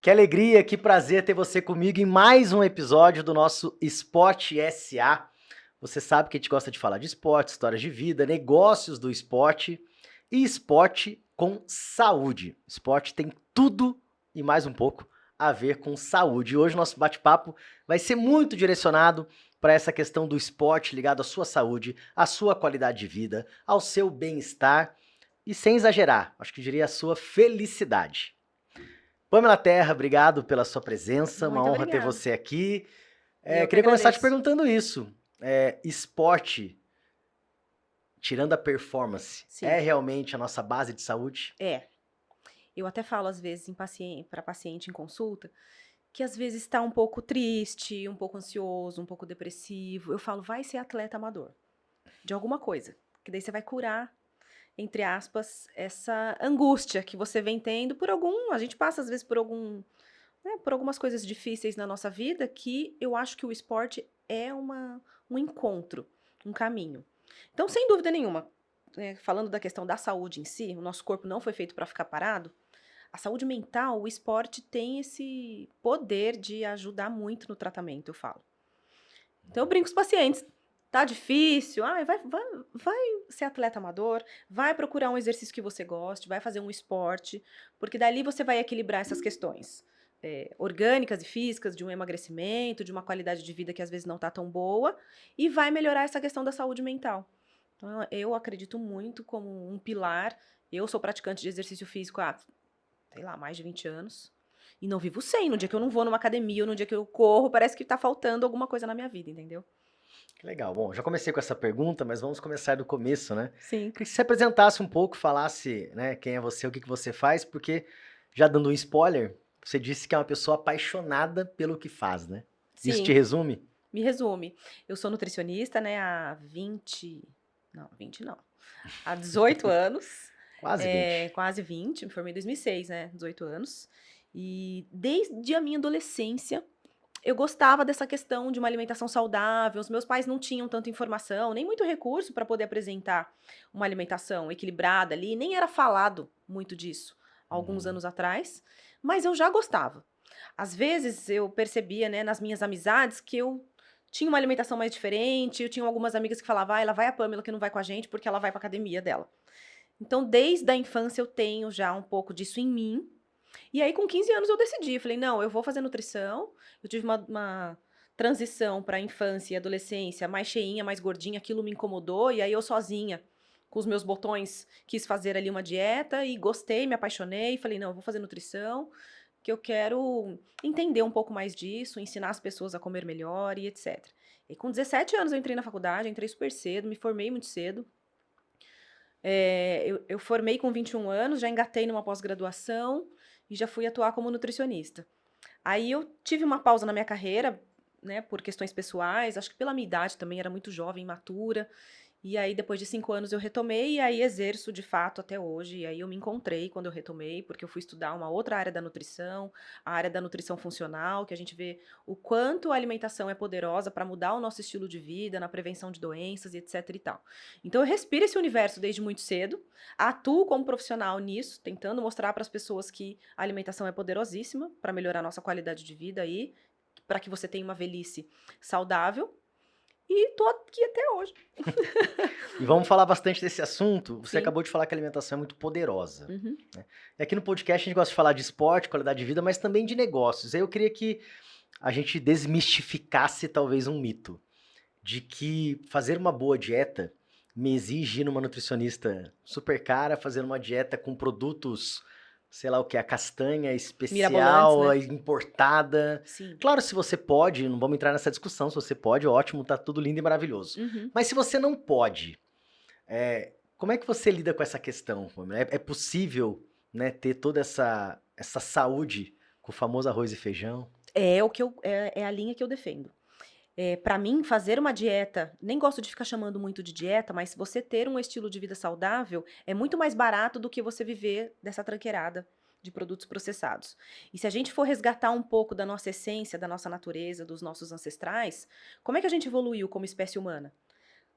Que alegria, que prazer ter você comigo em mais um episódio do nosso Esporte SA. Você sabe que a gente gosta de falar de esporte, histórias de vida, negócios do esporte e esporte com saúde. Esporte tem tudo e mais um pouco a ver com saúde. E hoje o nosso bate-papo vai ser muito direcionado para essa questão do esporte ligado à sua saúde, à sua qualidade de vida, ao seu bem-estar e, sem exagerar, acho que diria a sua felicidade. Pamela Terra, obrigado pela sua presença, uma Muito honra ter obrigada. você aqui. Eu que Queria começar te agradeço. perguntando isso. Esporte, tirando a performance, é Sim, realmente a nossa base de saúde? é. Eu até falo às vezes para paciente em consulta que às vezes está um pouco triste, um pouco ansioso, um pouco depressivo. Eu falo, vai ser atleta amador de alguma coisa, que daí você vai curar, entre aspas, essa angústia que você vem tendo a gente passa às vezes por algumas coisas difíceis na nossa vida que eu acho que o esporte é um encontro, um caminho. Então, sem dúvida nenhuma, falando da questão da saúde em si, o nosso corpo não foi feito para ficar parado. A saúde mental, o esporte tem esse poder de ajudar muito no tratamento, eu falo. Então, eu brinco com os pacientes. Tá difícil? Vai ser atleta amador, vai procurar um exercício que você goste, vai fazer um esporte, porque dali você vai equilibrar essas questões orgânicas e físicas, de um emagrecimento, de uma qualidade de vida que às vezes não tá tão boa, e vai melhorar essa questão da saúde mental. Então, eu acredito muito como um pilar. Eu sou praticante de exercício físico há, sei lá, mais de 20 anos. E não vivo sem. No dia que eu não vou numa academia ou no dia que eu corro, parece que tá faltando alguma coisa na minha vida, entendeu? Que legal. Bom, já comecei com essa pergunta, mas vamos começar do começo, né? Sim. Queria que você se apresentasse um pouco, falasse, né, quem é você, o que que você faz, porque, já dando um spoiler, você disse que é uma pessoa apaixonada pelo que faz, né? Isso te Sim, resume? me resume. Eu sou nutricionista, né, há 20, não, 20 não, há 18 anos, Quase 20. quase 20, me formei em 2006, né, 18 anos. E desde a minha adolescência, eu gostava dessa questão de uma alimentação saudável. Os meus pais não tinham tanta informação, nem muito recurso para poder apresentar uma alimentação equilibrada ali, nem era falado muito disso alguns Uhum. anos atrás, mas eu já gostava. Às vezes eu percebia, né, nas minhas amizades que eu tinha uma alimentação mais diferente, eu tinha algumas amigas que falavam, ela vai a Pamela que não vai com a gente porque ela vai para academia dela. Então, desde a infância eu tenho já um pouco disso em mim, e aí, com 15 anos, eu decidi. Falei, não, eu vou fazer nutrição. Eu tive uma transição para infância e adolescência mais cheinha, mais gordinha. Aquilo me incomodou. E aí, eu sozinha, com os meus botões, quis fazer ali uma dieta e gostei, me apaixonei. Falei, não, eu vou fazer nutrição, que eu quero entender um pouco mais disso, ensinar as pessoas a comer melhor e etc. E com 17 anos, eu entrei na faculdade, entrei super cedo, me formei muito cedo. Eu formei com 21 anos, já engatei numa pós-graduação e já fui atuar como nutricionista. Aí eu tive uma pausa na minha carreira, né, por questões pessoais, acho que pela minha idade também, era muito jovem, imatura. E aí, depois de 5 anos, eu retomei e aí exerço de fato até hoje. E aí eu me encontrei quando eu retomei, porque eu fui estudar uma outra área da nutrição, a área da nutrição funcional, que a gente vê o quanto a alimentação é poderosa para mudar o nosso estilo de vida, na prevenção de doenças e etc e tal. Então eu respiro esse universo desde muito cedo, atuo como profissional nisso, tentando mostrar para as pessoas que a alimentação é poderosíssima para melhorar a nossa qualidade de vida aí, para que você tenha uma velhice saudável. E tô aqui até hoje. E vamos falar bastante desse assunto. Você Sim. acabou de falar que a alimentação é muito poderosa, Uhum. né? E aqui no podcast a gente gosta de falar de esporte, qualidade de vida, mas também de negócios. Aí eu queria que a gente desmistificasse talvez um mito de que fazer uma boa dieta me exige ir numa nutricionista super cara, fazer uma dieta com produtos, sei lá o que, a castanha Mirabolantes, especial, né? a importada. Sim. Claro, se você pode, não vamos entrar nessa discussão, se você pode, ótimo, tá tudo lindo e maravilhoso. Uhum. Mas se você não pode, como é que você lida com essa questão, Pamela? É possível, né, ter toda essa saúde com o famoso arroz e feijão? É a linha que eu defendo. Para mim, fazer uma dieta, nem gosto de ficar chamando muito de dieta, mas se você ter um estilo de vida saudável, é muito mais barato do que você viver dessa tranqueirada de produtos processados. E se a gente for resgatar um pouco da nossa essência, da nossa natureza, dos nossos ancestrais, como é que a gente evoluiu como espécie humana?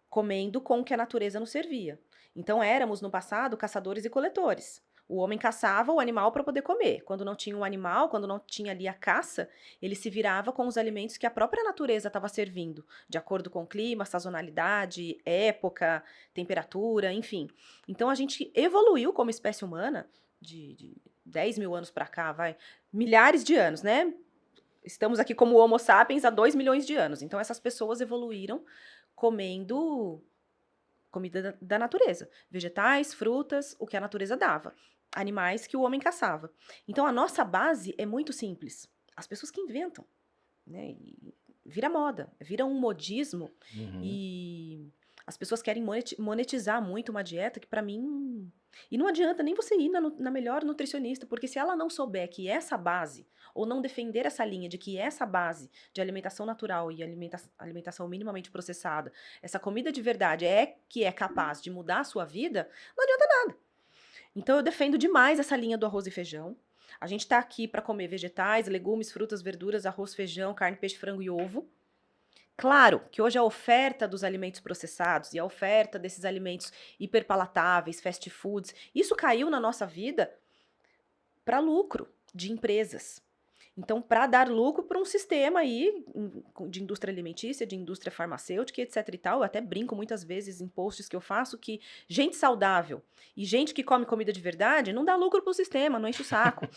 Comendo com o que a natureza nos servia. Então éramos no passado caçadores e coletores. O homem caçava o animal para poder comer. Quando não tinha o animal, quando não tinha ali a caça, ele se virava com os alimentos que a própria natureza estava servindo, de acordo com o clima, sazonalidade, época, temperatura, enfim. Então a gente evoluiu como espécie humana de 10 mil anos para cá, milhares de anos, né? Estamos aqui como Homo sapiens há 2 milhões de anos. Então essas pessoas evoluíram comendo comida da natureza, vegetais, frutas, o que a natureza dava, animais que o homem caçava. Então a nossa base é muito simples. As pessoas que inventam, né? E vira moda, vira um modismo e as pessoas querem monetizar muito uma dieta que para mim e não adianta nem você ir na melhor nutricionista, porque se ela não souber que essa base ou não defender essa linha de que essa base de alimentação natural e alimentação minimamente processada, essa comida de verdade é que é capaz de mudar a sua vida, não adianta nada. Então eu defendo demais essa linha do arroz e feijão. A gente está aqui para comer vegetais, legumes, frutas, verduras, arroz, feijão, carne, peixe, frango e ovo. Claro que hoje a oferta dos alimentos processados e a oferta desses alimentos hiperpalatáveis, fast foods, isso caiu na nossa vida para lucro de empresas. Então, para dar lucro para um sistema aí de indústria alimentícia, de indústria farmacêutica, etc e tal, eu até brinco muitas vezes em posts que eu faço que gente saudável e gente que come comida de verdade não dá lucro para o sistema, não enche o saco.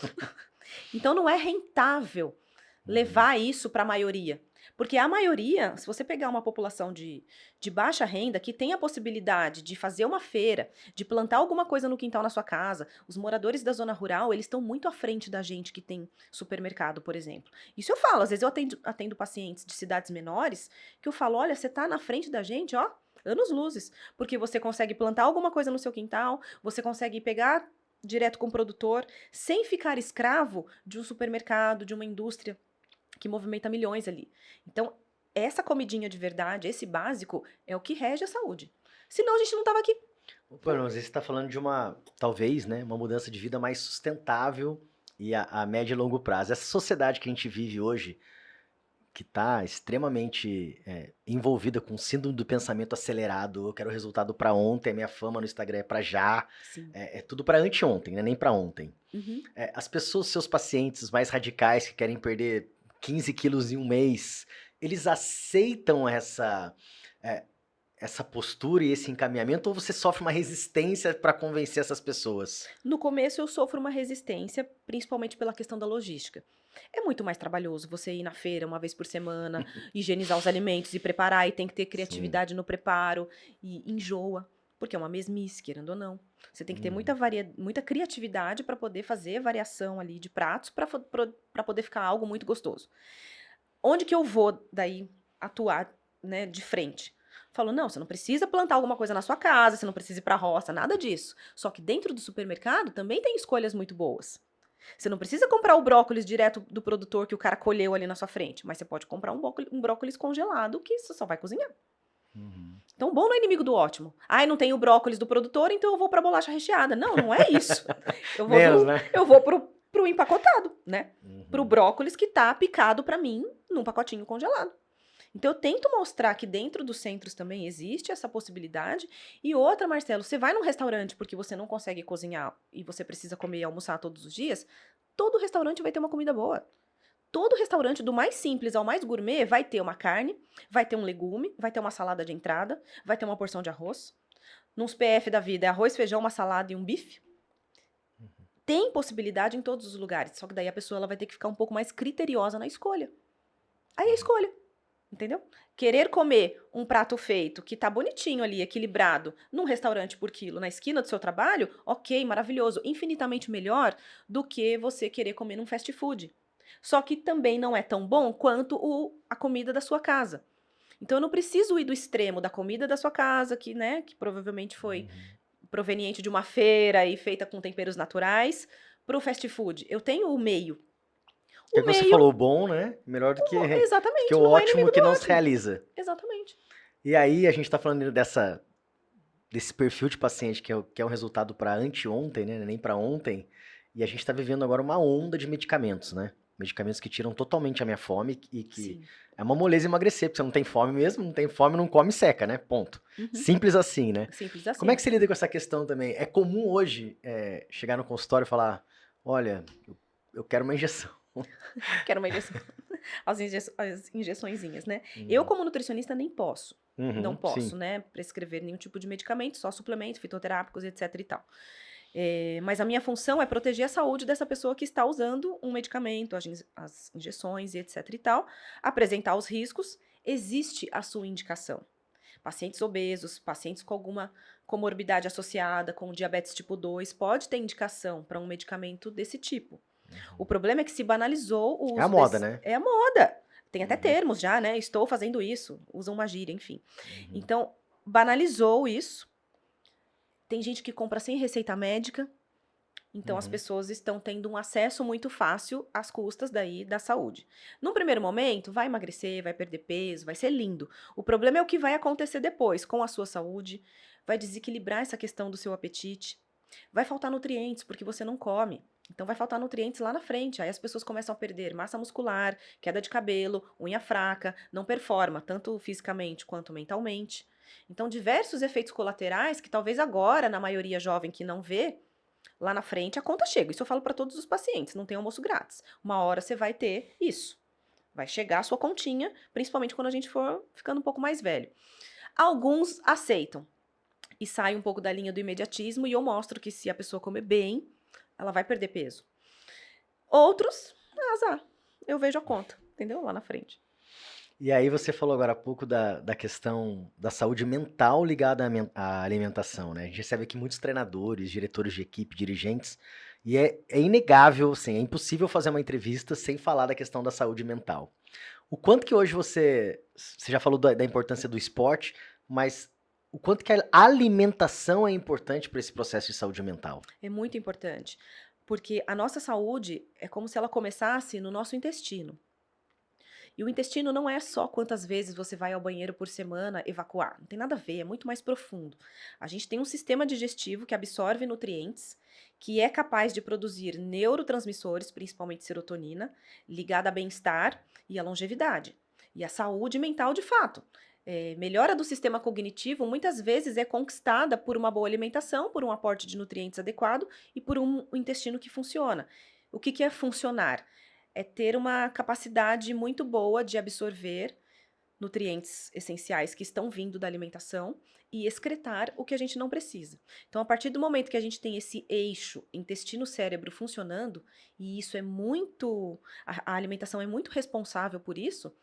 Então, não é rentável levar isso para a maioria. Porque a maioria, se você pegar uma população de baixa renda que tem a possibilidade de fazer uma feira, de plantar alguma coisa no quintal na sua casa, os moradores da zona rural, eles estão muito à frente da gente que tem supermercado, por exemplo. Isso eu falo, às vezes eu atendo pacientes de cidades menores, que eu falo, olha, você tá na frente da gente, ó, anos-luzes, porque você consegue plantar alguma coisa no seu quintal, você consegue pegar direto com o produtor, sem ficar escravo de um supermercado, de uma indústria que movimenta milhões ali. Então, essa comidinha de verdade, esse básico, é o que rege a saúde. Senão a gente não tava aqui. Opa, mas você está falando de talvez, né, uma mudança de vida mais sustentável e a médio e longo prazo. Essa sociedade que a gente vive hoje, que está extremamente envolvida com síndrome do pensamento acelerado, eu quero resultado para ontem, minha fama no Instagram é para já, é tudo para anteontem, né, nem para ontem. As pessoas, seus pacientes mais radicais que querem perder 15 quilos em um mês, eles aceitam essa postura e esse encaminhamento, ou você sofre uma resistência para convencer essas pessoas? No começo eu sofro uma resistência, principalmente pela questão da logística. É muito mais trabalhoso você ir na feira uma vez por semana, higienizar os alimentos e preparar, e tem que ter criatividade no preparo, e enjoa, porque é uma mesmice, querendo ou não. Você tem que ter muita criatividade para poder fazer variação ali de pratos para poder ficar algo muito gostoso. Onde que eu vou daí atuar, né, de frente? Falo, não, você não precisa plantar alguma coisa na sua casa, você não precisa ir para a roça, nada disso. Só que dentro do supermercado também tem escolhas muito boas. Você não precisa comprar o brócolis direto do produtor que o cara colheu ali na sua frente, mas você pode comprar um brócolis congelado que você só vai cozinhar. Então, o bom não é inimigo do ótimo. Ai, não tem o brócolis do produtor, então eu vou pra bolacha recheada. Não, não é isso. Eu vou pro empacotado, né? Pro brócolis que tá picado pra mim num pacotinho congelado. Então, eu tento mostrar que dentro dos centros também existe essa possibilidade. E outra, Marcelo, você vai num restaurante porque você não consegue cozinhar e você precisa comer e almoçar todos os dias, todo restaurante vai ter uma comida boa. Todo restaurante, do mais simples ao mais gourmet, vai ter uma carne, vai ter um legume, vai ter uma salada de entrada, vai ter uma porção de arroz. Nos PF da vida é arroz, feijão, uma salada e um bife. Tem possibilidade em todos os lugares, só que daí a pessoa ela vai ter que ficar um pouco mais criteriosa na escolha. Aí é a escolha, entendeu? Querer comer um prato feito que tá bonitinho ali, equilibrado, num restaurante por quilo, na esquina do seu trabalho, ok, maravilhoso, infinitamente melhor do que você querer comer num fast food. Só que também não é tão bom quanto a comida da sua casa. Então, eu não preciso ir do extremo da comida da sua casa, que provavelmente foi proveniente de uma feira e feita com temperos naturais, para o fast food. Eu tenho o meio. O meio, você falou bom, né? Melhor do que, exatamente, que o ótimo que não se realiza. Exatamente. E aí, a gente está falando desse perfil de paciente que é um resultado para anteontem, né? Nem para ontem. E a gente está vivendo agora uma onda de medicamentos, né? Medicamentos que tiram totalmente a minha fome e que Sim. é uma moleza emagrecer, porque você não tem fome mesmo, não tem fome, não come, seca, né? Ponto. Uhum. Simples assim, né? Simples Como é assim. que você lida com essa questão também? É comum hoje chegar no consultório e falar, olha, eu quero uma injeção. Quero uma injeção. As injeçõezinhas, né? Eu, Uhum. como nutricionista, nem posso. Não Uhum, posso, sim. né? Prescrever nenhum tipo de medicamento, só suplementos, fitoterápicos, etc e tal. Mas a minha função é proteger a saúde dessa pessoa que está usando um medicamento, as injeções e etc e tal, apresentar os riscos, existe a sua indicação. Pacientes obesos, pacientes com alguma comorbidade associada, com diabetes tipo 2, pode ter indicação para um medicamento desse tipo. O problema é que se banalizou o É a uso moda, desse. né? É a moda. Tem até Uhum, termos já, né? Estou fazendo isso. Usam uma gíria, enfim. uhum, Então, banalizou isso. Tem gente que compra sem receita médica. Então, as uhum, pessoas estão tendo um acesso muito fácil às custas daí da saúde. Num primeiro momento, vai emagrecer, vai perder peso, vai ser lindo. O problema é o que vai acontecer depois com a sua saúde. Vai desequilibrar essa questão do seu apetite. Vai faltar nutrientes, porque você não come. Então, vai faltar nutrientes lá na frente. Aí as pessoas começam a perder massa muscular, queda de cabelo, unha fraca, não performa, tanto fisicamente quanto mentalmente. Então, diversos efeitos colaterais que talvez agora, na maioria jovem que não vê, lá na frente a conta chega. Isso eu falo para todos os pacientes, não tem almoço grátis. Uma hora você vai ter isso. Vai chegar a sua continha, principalmente quando a gente for ficando um pouco mais velho. Alguns aceitam e saem um pouco da linha do imediatismo e eu mostro que se a pessoa comer bem, ela vai perder peso. Outros, azar. Eu vejo a conta, entendeu? Lá na frente. E aí você falou agora há pouco da questão da saúde mental ligada à alimentação, né? A gente recebe aqui muitos treinadores, diretores de equipe, dirigentes, e é inegável, assim, é impossível fazer uma entrevista sem falar da questão da saúde mental. O quanto que hoje você já falou da importância do esporte, mas o quanto que a alimentação é importante para esse processo de saúde mental? É muito importante, porque a nossa saúde é como se ela começasse no nosso intestino. E o intestino não é só quantas vezes você vai ao banheiro por semana evacuar. Não tem nada a ver, é muito mais profundo. A gente tem um sistema digestivo que absorve nutrientes, que é capaz de produzir neurotransmissores, principalmente serotonina, ligada a bem-estar e a longevidade. E a saúde mental de fato. Melhora do sistema cognitivo muitas vezes é conquistada por uma boa alimentação, por um aporte de nutrientes adequado e por um intestino que funciona. O que é funcionar? É ter uma capacidade muito boa de absorver nutrientes essenciais que estão vindo da alimentação e excretar o que a gente não precisa. Então, a partir do momento que a gente tem esse eixo intestino-cérebro funcionando, e isso é muito. A alimentação é muito responsável por isso,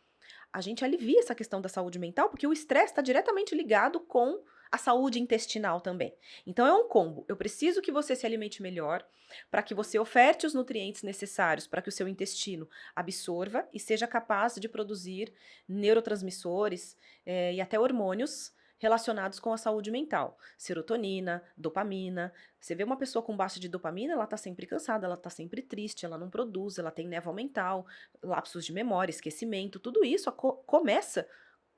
a gente alivia essa questão da saúde mental, porque o estresse está diretamente ligado com a saúde intestinal também. Então é um combo. Eu preciso que você se alimente melhor, para que você oferte os nutrientes necessários para que o seu intestino absorva e seja capaz de produzir neurotransmissores e até hormônios relacionados com a saúde mental. Serotonina, dopamina. Você vê uma pessoa com baixa de dopamina, ela está sempre cansada, ela está sempre triste, ela não produz, ela tem névoa mental, lapsos de memória, esquecimento, tudo isso começa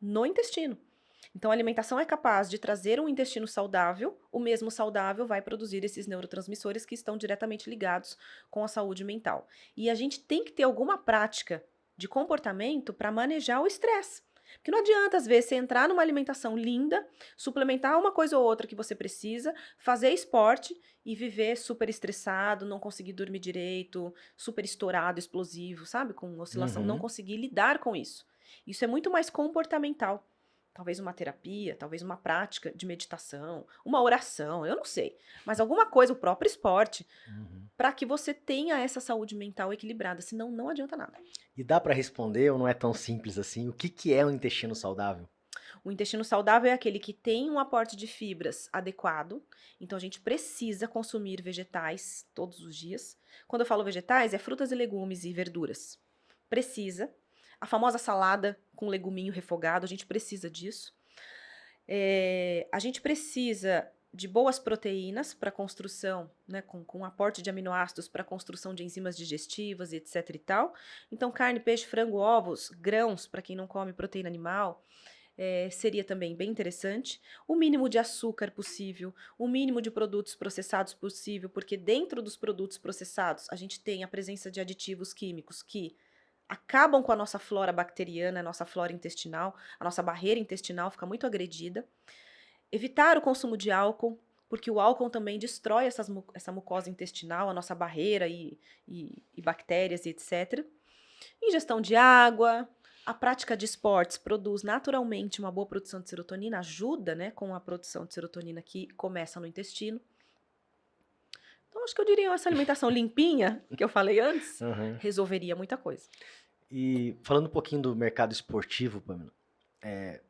no intestino. Então, a alimentação é capaz de trazer um intestino saudável, o mesmo saudável vai produzir esses neurotransmissores que estão diretamente ligados com a saúde mental. E a gente tem que ter alguma prática de comportamento para manejar o estresse. Porque não adianta, às vezes, você entrar numa alimentação linda, suplementar uma coisa ou outra que você precisa, fazer esporte e viver super estressado, não conseguir dormir direito, super estourado, explosivo, sabe? Com oscilação, não Uhum. conseguir lidar com isso. Isso é muito mais comportamental. Talvez uma terapia, talvez uma prática de meditação, uma oração, eu não sei. Mas alguma coisa, o próprio esporte, Uhum. para que você tenha essa saúde mental equilibrada. Senão, não adianta nada. E dá para responder ou não é tão simples assim? O que que é um intestino saudável? O intestino saudável é aquele que tem um aporte de fibras adequado. Então, a gente precisa consumir vegetais todos os dias. Quando eu falo vegetais, é frutas e legumes e verduras. Precisa. A famosa salada com leguminho refogado, a gente precisa disso. A gente precisa de boas proteínas para construção, né, com aporte de aminoácidos para construção de enzimas digestivas e etc e tal. Então, carne, peixe, frango, ovos, grãos, para quem não come proteína animal, seria também bem interessante. O mínimo de açúcar possível, o mínimo de produtos processados possível, porque dentro dos produtos processados a gente tem a presença de aditivos químicos que acabam com a nossa flora bacteriana, a nossa flora intestinal, a nossa barreira intestinal fica muito agredida. Evitar o consumo de álcool, porque o álcool também destrói essa mucosa intestinal, a nossa barreira e bactérias e etc. Ingestão de água, a prática de esportes produz naturalmente uma boa produção de serotonina, ajuda, né, com a produção de serotonina que começa no intestino. Então, acho que eu diria essa alimentação limpinha, que eu falei antes, Uhum. resolveria muita coisa. E falando um pouquinho do mercado esportivo, Pamela,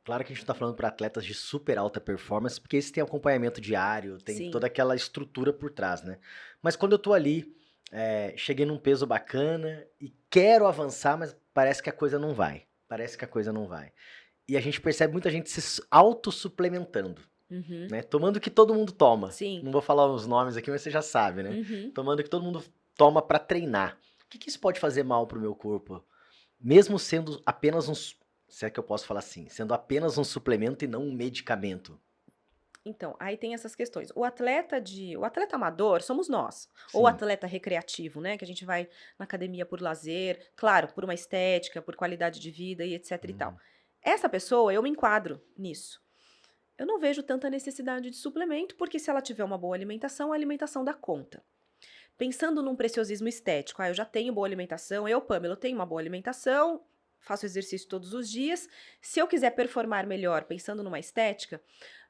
claro que a gente não tá falando para atletas de super alta performance, porque eles têm acompanhamento diário, tem Sim. toda aquela estrutura por trás, né? Mas quando eu tô ali, cheguei num peso bacana e quero avançar, mas parece que a coisa não vai. Parece que a coisa não vai. E a gente percebe muita gente se autossuplementando, Uhum. né? Tomando o que todo mundo toma. Sim. Não vou falar os nomes aqui, mas você já sabe, né? Uhum. Tomando o que todo mundo toma para treinar. O que isso pode fazer mal pro meu corpo? Mesmo sendo apenas se é que eu posso falar assim, sendo apenas um suplemento e não um medicamento. Então, aí tem essas questões. O atleta amador somos nós, ou o Sim. atleta recreativo, né, que a gente vai na academia por lazer, claro, por uma estética, por qualidade de vida e etc e tal. Uhum. Essa pessoa, eu me enquadro nisso. Eu não vejo tanta necessidade de suplemento, porque se ela tiver uma boa alimentação, a alimentação dá conta. Pensando num preciosismo estético, eu já tenho boa alimentação, Pamela, eu tenho uma boa alimentação, faço exercício todos os dias. Se eu quiser performar melhor, pensando numa estética,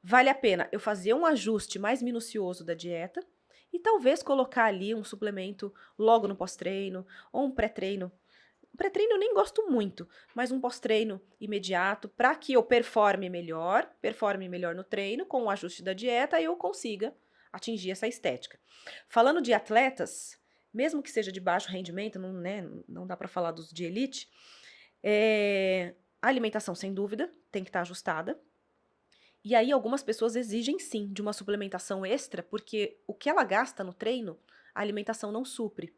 vale a pena eu fazer um ajuste mais minucioso da dieta e talvez colocar ali um suplemento logo no pós-treino ou um pré-treino. Pré-treino eu nem gosto muito, mas um pós-treino imediato para que eu performe melhor no treino com o ajuste da dieta e eu consiga atingir essa estética. Falando de atletas, mesmo que seja de baixo rendimento, não, né, não dá para falar dos de elite, a alimentação, sem dúvida, tem que estar ajustada. E aí algumas pessoas exigem sim de uma suplementação extra, porque o que ela gasta no treino, a alimentação não supre.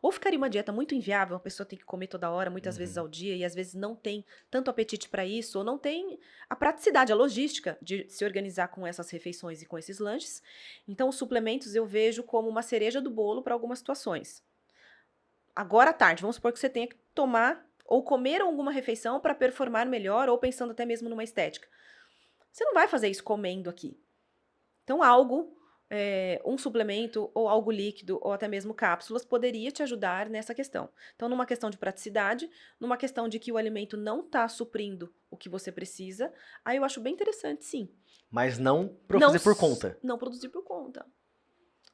Ou ficaria uma dieta muito inviável, a pessoa tem que comer toda hora, muitas vezes Uhum. ao dia, e às vezes não tem tanto apetite para isso, ou não tem a praticidade, a logística de se organizar com essas refeições e com esses lanches. Então, os suplementos eu vejo como uma cereja do bolo para algumas situações. Agora à tarde, vamos supor que você tenha que tomar ou comer alguma refeição para performar melhor, ou pensando até mesmo numa estética. Você não vai fazer isso comendo aqui. Então, um suplemento ou algo líquido ou até mesmo cápsulas poderia te ajudar nessa questão. Então, numa questão de praticidade, numa questão de que o alimento não está suprindo o que você precisa, aí eu acho bem interessante, sim. Mas não Não, fazer por conta. não produzir por conta.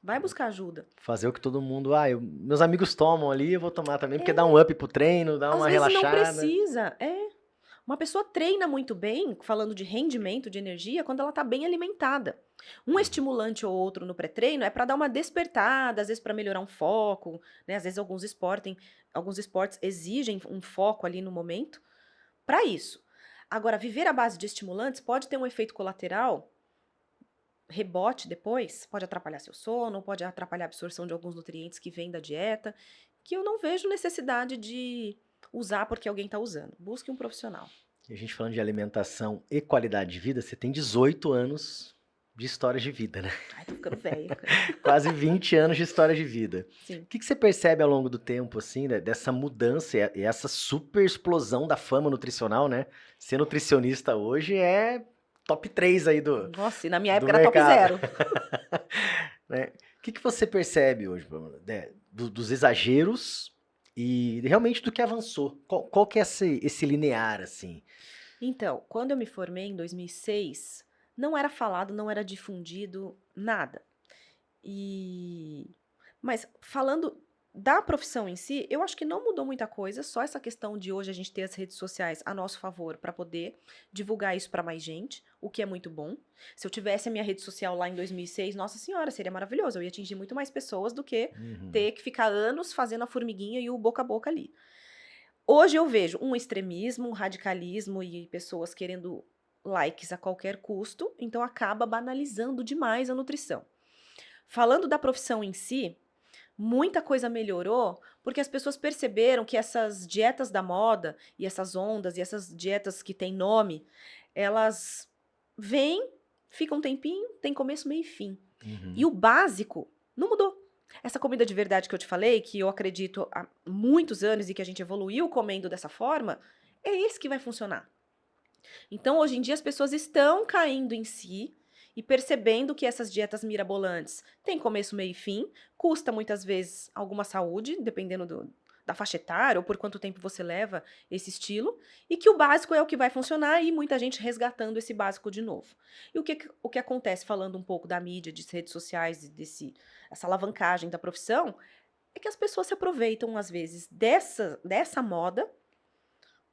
Vai buscar ajuda. Fazer o que todo mundo, meus amigos tomam ali, eu vou tomar também, porque dá um up pro treino, dá Às uma vezes não relaxada. precisa, Uma pessoa treina muito bem, falando de rendimento, de energia, quando ela está bem alimentada. Um estimulante ou outro no pré-treino é para dar uma despertada, às vezes para melhorar um foco, né? Às vezes alguns esportes exigem um foco ali no momento para isso. Agora, viver à base de estimulantes pode ter um efeito colateral, rebote depois, pode atrapalhar seu sono, pode atrapalhar a absorção de alguns nutrientes que vêm da dieta, que eu não vejo necessidade de usar porque alguém está usando. Busque um profissional. E a gente falando de alimentação e qualidade de vida, você tem 18 anos de história de vida, né? Ai, tô ficando velha. Quase 20 anos de história de vida. Sim. O que você percebe ao longo do tempo, assim, dessa mudança e essa super explosão da fama nutricional, né? Ser nutricionista hoje é top 3 aí do Nossa, e na minha época era top mercado. 0. Né? O que você percebe hoje, Pamela, dos exageros e realmente do que avançou? Qual que é esse linear, assim? Então, quando eu me formei em 2006, não era falado, não era difundido, nada. Mas falando da profissão em si, eu acho que não mudou muita coisa, só essa questão de hoje a gente ter as redes sociais a nosso favor para poder divulgar isso para mais gente, o que é muito bom. Se eu tivesse a minha rede social lá em 2006, nossa senhora, seria maravilhoso, eu ia atingir muito mais pessoas do que ter que ficar anos fazendo a formiguinha e o boca a boca ali. Hoje eu vejo um extremismo, um radicalismo e pessoas querendo likes a qualquer custo, então acaba banalizando demais a nutrição. Falando da profissão em si, Muita coisa melhorou porque as pessoas perceberam que essas dietas da moda e essas ondas e essas dietas que têm nome, elas vêm, ficam um tempinho, tem começo, meio e fim. E Uhum. o básico não mudou. Essa comida de verdade que eu te falei, que eu acredito há muitos anos e que a gente evoluiu comendo dessa forma, é esse que vai funcionar. Então, hoje em dia, as pessoas estão caindo em si e percebendo que essas dietas mirabolantes têm começo, meio e fim, custa muitas vezes alguma saúde, dependendo da faixa etária ou por quanto tempo você leva esse estilo, e que o básico é o que vai funcionar e muita gente resgatando esse básico de novo. E o que acontece, falando um pouco da mídia, de redes sociais e essa alavancagem da profissão, é que as pessoas se aproveitam, às vezes, dessa moda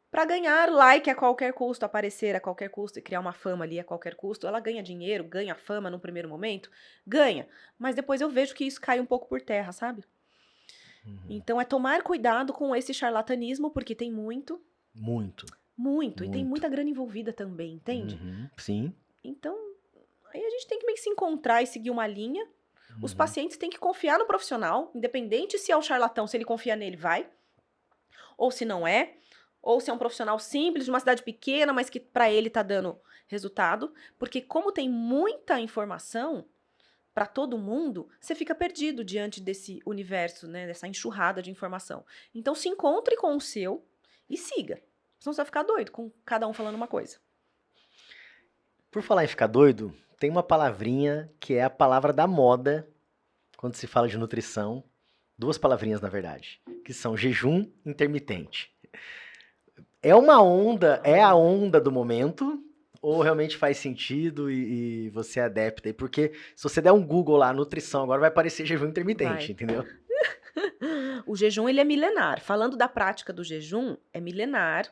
para ganhar like a qualquer custo, aparecer a qualquer custo e criar uma fama ali a qualquer custo. Ela ganha dinheiro, ganha fama no primeiro momento, ganha. Mas depois eu vejo que isso cai um pouco por terra, sabe? Uhum. Então é tomar cuidado com esse charlatanismo, porque tem muito, Muito, muito, e tem muito. muita grana envolvida também, entende? Uhum. Sim. Então, aí a gente tem que meio que se encontrar e seguir uma linha. Os Uhum. pacientes têm que confiar no profissional, independente se é o charlatão, se ele confia nele, vai. Ou se não é, ou se é um profissional simples, de uma cidade pequena, mas que para ele tá dando resultado, porque como tem muita informação para todo mundo, você fica perdido diante desse universo, né, dessa enxurrada de informação. Então se encontre com o seu e siga. Senão você vai ficar doido com cada um falando uma coisa. Por falar em ficar doido, tem uma palavrinha que é a palavra da moda quando se fala de nutrição. Duas palavrinhas, na verdade, que são jejum intermitente. É uma onda, é a onda do momento, ou realmente faz sentido e você é adepta? E porque se você der um Google lá, nutrição, agora vai aparecer jejum intermitente, Vai. entendeu? O jejum, ele é milenar. Falando da prática do jejum, é milenar.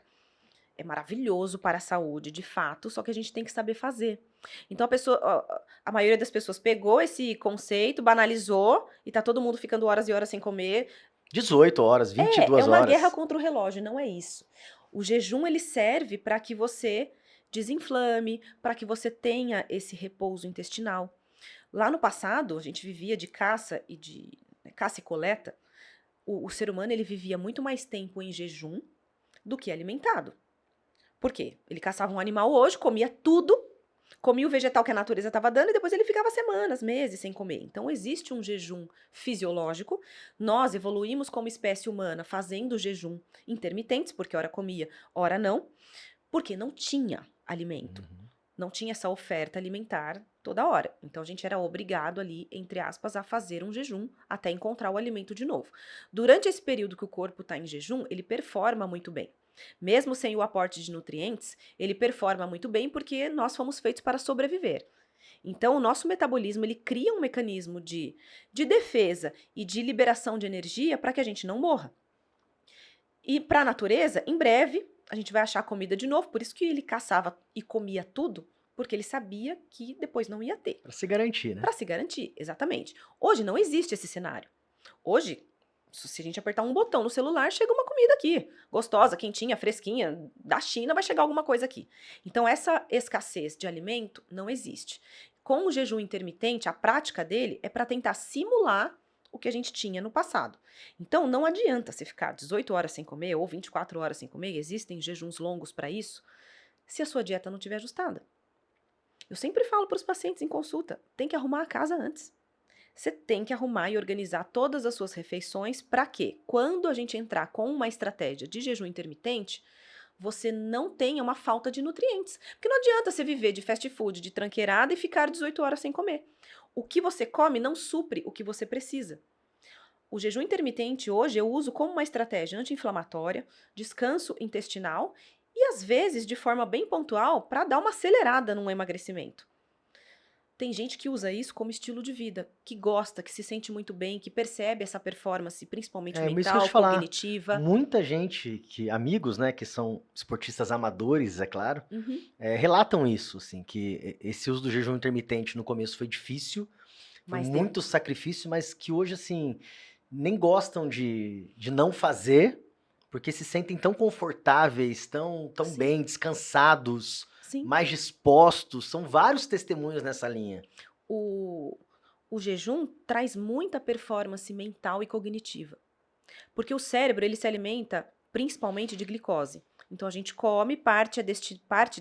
É maravilhoso para a saúde, de fato, só que a gente tem que saber fazer. Então a maioria das pessoas pegou esse conceito, banalizou e tá todo mundo ficando horas e horas sem comer. 18 horas, É 22 uma guerra horas. contra o relógio, não é isso. O jejum ele serve para que você desinflame, para que você tenha esse repouso intestinal. Lá no passado, a gente vivia de caça e de caça e coleta. O ser humano ele vivia muito mais tempo em jejum do que alimentado. Por quê? Ele caçava um animal hoje, comia tudo, comia o vegetal que a natureza estava dando e depois ele ficava semanas, meses sem comer. Então existe um jejum fisiológico. Nós evoluímos como espécie humana fazendo jejum intermitentes, porque ora comia, ora não, porque não tinha alimento. Uhum. Não tinha essa oferta alimentar toda hora. Então a gente era obrigado ali, entre aspas, a fazer um jejum até encontrar o alimento de novo. Durante esse período que o corpo está em jejum, ele performa muito bem. Mesmo sem o aporte de nutrientes, ele performa muito bem porque nós fomos feitos para sobreviver. Então, o nosso metabolismo ele cria um mecanismo de defesa e de liberação de energia para que a gente não morra. E para a natureza, em breve, a gente vai achar comida de novo. Por isso que ele caçava e comia tudo, porque ele sabia que depois não ia ter. Pra se garantir, né? Para se garantir, exatamente. Hoje não existe esse cenário. Hoje, se a gente apertar um botão no celular, chega uma comida aqui. Gostosa, quentinha, fresquinha. Da China vai chegar alguma coisa aqui. Então, essa escassez de alimento não existe. Com o jejum intermitente, a prática dele é para tentar simular o que a gente tinha no passado. Então, não adianta você ficar 18 horas sem comer ou 24 horas sem comer, existem jejuns longos para isso, se a sua dieta não estiver ajustada. Eu sempre falo para os pacientes em consulta, tem que arrumar a casa antes. Você tem que arrumar e organizar todas as suas refeições para que, quando a gente entrar com uma estratégia de jejum intermitente, você não tenha uma falta de nutrientes. Porque não adianta você viver de fast food, de tranqueirada e ficar 18 horas sem comer. O que você come não supre o que você precisa. O jejum intermitente hoje eu uso como uma estratégia anti-inflamatória, descanso intestinal e às vezes de forma bem pontual para dar uma acelerada no emagrecimento. Tem gente que usa isso como estilo de vida, que gosta, que se sente muito bem, que percebe essa performance, principalmente É isso que eu ia mental, te falar. cognitiva. Muita gente, amigos, né, que são esportistas amadores, é claro, Uhum. relatam isso, assim, que esse uso do jejum intermitente no começo foi difícil, foi Mais muito tempo. sacrifício, mas que hoje, assim, nem gostam de não fazer, porque se sentem tão confortáveis, tão Sim, bem, descansados, sim. mais dispostos. São vários testemunhos nessa linha. O, o jejum traz muita performance mental e cognitiva. Porque o cérebro, ele se alimenta principalmente de glicose. Então, a gente come, parte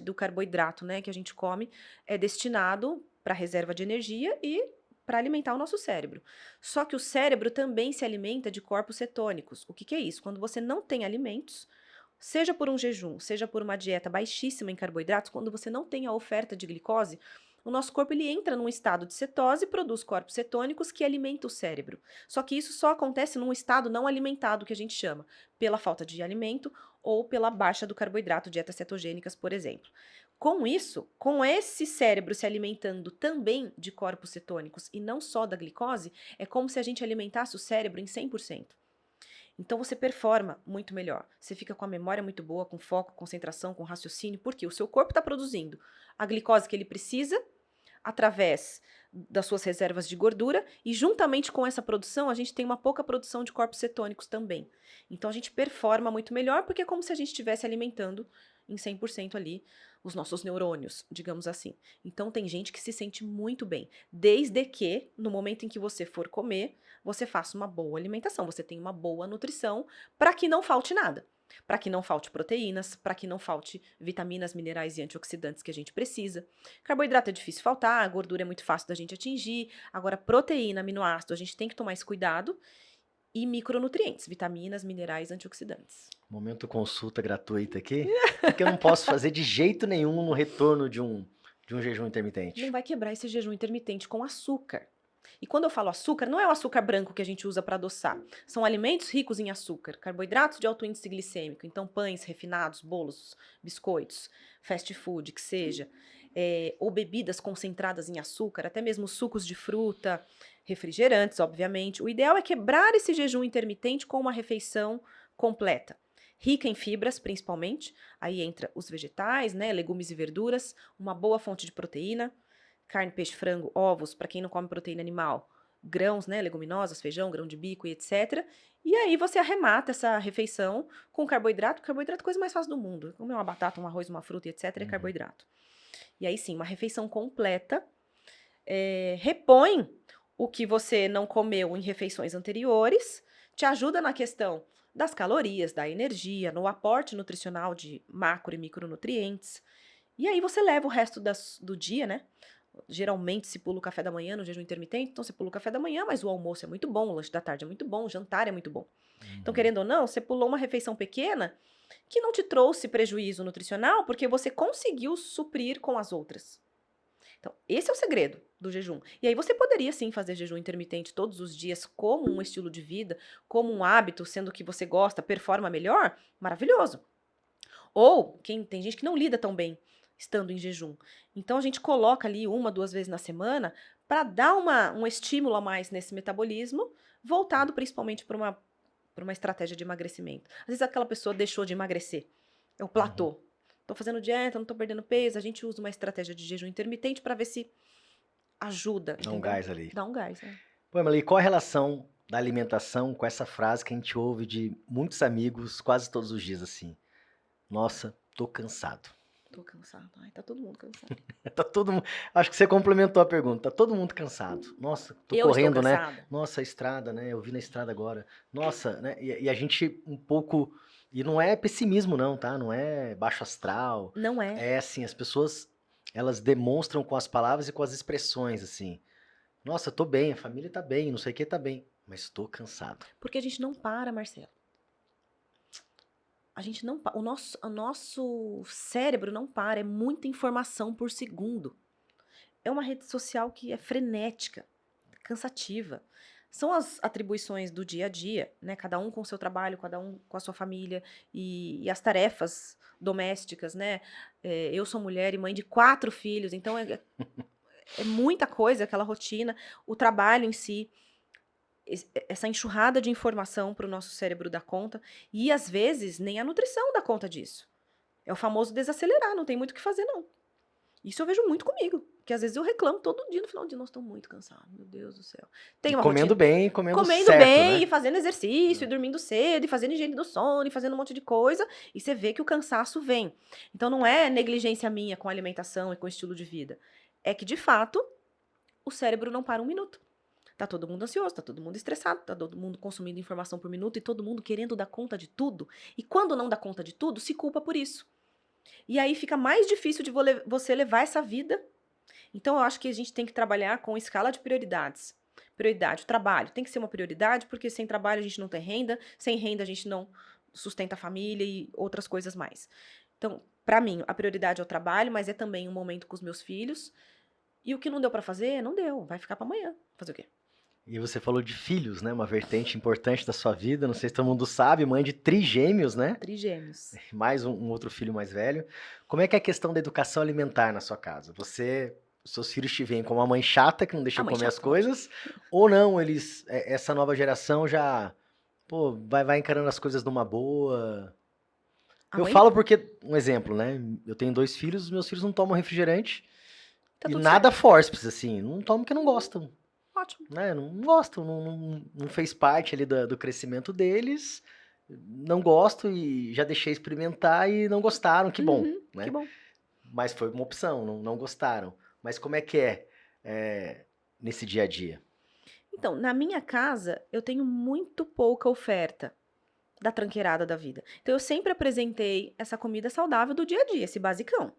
do carboidrato, né, que a gente come é destinado para reserva de energia e para alimentar o nosso cérebro. Só que o cérebro também se alimenta de corpos cetônicos. O que que é isso? Quando você não tem alimentos, seja por um jejum, seja por uma dieta baixíssima em carboidratos, quando você não tem a oferta de glicose, o nosso corpo ele entra num estado de cetose e produz corpos cetônicos que alimentam o cérebro. Só que isso só acontece num estado não alimentado, que a gente chama, pela falta de alimento ou pela baixa do carboidrato, dietas cetogênicas, por exemplo. Com isso, com esse cérebro se alimentando também de corpos cetônicos e não só da glicose, é como se a gente alimentasse o cérebro em 100%. Então você performa muito melhor. Você fica com a memória muito boa, com foco, concentração, com raciocínio, porque o seu corpo está produzindo a glicose que ele precisa através das suas reservas de gordura e juntamente com essa produção a gente tem uma pouca produção de corpos cetônicos também. Então a gente performa muito melhor porque é como se a gente estivesse alimentando em 100% ali os nossos neurônios, digamos assim. Então tem gente que se sente muito bem, desde que no momento em que você for comer, você faça uma boa alimentação, você tenha uma boa nutrição para que não falte nada. Para que não falte proteínas, para que não falte vitaminas, minerais e antioxidantes que a gente precisa. Carboidrato é difícil faltar, a gordura é muito fácil da gente atingir. Agora, proteína, aminoácido, a gente tem que tomar esse cuidado. E micronutrientes, vitaminas, minerais, antioxidantes. Momento consulta gratuita aqui. O que eu não posso fazer de jeito nenhum no retorno de um jejum intermitente? Não vai quebrar esse jejum intermitente com açúcar. E quando eu falo açúcar, não é o açúcar branco que a gente usa para adoçar. São alimentos ricos em açúcar, carboidratos de alto índice glicêmico, então pães refinados, bolos, biscoitos, fast food, que seja, ou bebidas concentradas em açúcar, até mesmo sucos de fruta, refrigerantes, obviamente. O ideal é quebrar esse jejum intermitente com uma refeição completa. Rica em fibras, principalmente, aí entra os vegetais, né, legumes e verduras, uma boa fonte de proteína, carne, peixe, frango, ovos, para quem não come proteína animal, grãos, né, leguminosas, feijão, grão de bico e etc. E aí você arremata essa refeição com carboidrato. Carboidrato é a coisa mais fácil do mundo. Comer uma batata, um arroz, uma fruta e etc. é carboidrato. E aí sim, uma refeição completa repõe o que você não comeu em refeições anteriores, te ajuda na questão das calorias, da energia, no aporte nutricional de macro e micronutrientes. E aí você leva o resto do dia, né? Geralmente se pula o café da manhã no jejum intermitente, então você pula o café da manhã, mas o almoço é muito bom, o lanche da tarde é muito bom, o jantar é muito bom. Então, querendo ou não, você pulou uma refeição pequena que não te trouxe prejuízo nutricional porque você conseguiu suprir com as outras. Então, esse é o segredo do jejum. E aí você poderia sim fazer jejum intermitente todos os dias como um estilo de vida, como um hábito, sendo que você gosta, performa melhor, maravilhoso. Ou, tem gente que não lida tão bem estando em jejum. Então a gente coloca ali 1, 2 vezes na semana para dar um estímulo a mais nesse metabolismo, voltado principalmente para uma estratégia de emagrecimento. Às vezes aquela pessoa deixou de emagrecer, é o platô. Tô fazendo dieta, não tô perdendo peso, a gente usa uma estratégia de jejum intermitente para ver se ajuda. Dá um gás ali. Dá um gás, né? Pô, Emily, qual a relação da alimentação com essa frase que a gente ouve de muitos amigos quase todos os dias assim? Nossa, tô cansado. Tô cansado. Ai, tá todo mundo cansado. Tá todo mundo. Acho que você complementou a pergunta. Tá todo mundo cansado. Nossa, tô Eu correndo, estou né? cansada. Nossa, a estrada, né? Eu vi na estrada agora. Nossa, né? E a gente um pouco. E não é pessimismo, não, tá? Não é baixo astral. Não é. É assim, as pessoas elas demonstram com as palavras e com as expressões, assim. Nossa, tô bem, a família tá bem, não sei o que tá bem, mas tô cansado. Porque a gente não para, Marcelo. A gente não para. O nosso cérebro não para. É muita informação por segundo. É uma rede social que é frenética, cansativa. São as atribuições do dia a dia, né? Cada um com o seu trabalho, cada um com a sua família e as tarefas domésticas, né? Eu sou mulher e mãe de 4 filhos, então é muita coisa, aquela rotina, o trabalho em si, essa enxurrada de informação para o nosso cérebro dar conta, e às vezes nem a nutrição dá conta disso. É o famoso desacelerar, não tem muito o que fazer, não. Isso eu vejo muito comigo, que às vezes eu reclamo todo dia no final do dia, nossa, estou muito cansado, meu Deus do céu. Tem uma comendo rotina, bem, comendo bem, certo, e né? fazendo exercício, e dormindo cedo, e fazendo higiene do sono, e fazendo um monte de coisa, e você vê que o cansaço vem. Então não é negligência minha com a alimentação e com o estilo de vida. É que, de fato, o cérebro não para um minuto. Tá todo mundo ansioso, tá todo mundo estressado, tá todo mundo consumindo informação por minuto e todo mundo querendo dar conta de tudo. E quando não dá conta de tudo, se culpa por isso. E aí fica mais difícil de você levar essa vida. Então eu acho que a gente tem que trabalhar com escala de prioridades. Prioridade, o trabalho tem que ser uma prioridade, porque sem trabalho a gente não tem renda, sem renda a gente não sustenta a família e outras coisas mais. Então, pra mim, a prioridade é o trabalho, mas é também um momento com os meus filhos. E o que não deu pra fazer, não deu, vai ficar pra amanhã. Fazer o quê? E você falou de filhos, né? Uma vertente importante da sua vida. Não sei se todo mundo sabe, mãe de trigêmeos, né? Trigêmeos. Mais um outro filho mais velho. Como é que é a questão da educação alimentar na sua casa? Seus filhos te veem como uma mãe chata que não deixa A mãe comer as chata, coisas? Ou não, essa nova geração já, pô, vai encarando as coisas numa boa? A Eu mãe falo porque, um exemplo, né? Eu tenho 2 filhos, os meus filhos não tomam refrigerante tá e tudo nada certo. forceps, assim, não tomam porque não gostam, Ótimo. né? Não gostam, não fez parte ali do crescimento deles, não gosto e já deixei experimentar e não gostaram, que bom, Uhum, que né? bom. Mas foi uma opção, não gostaram. Mas como é que é nesse dia a dia? Então, na minha casa, eu tenho muito pouca oferta da tranqueirada da vida. Então, eu sempre apresentei essa comida saudável do dia a dia, esse basicão.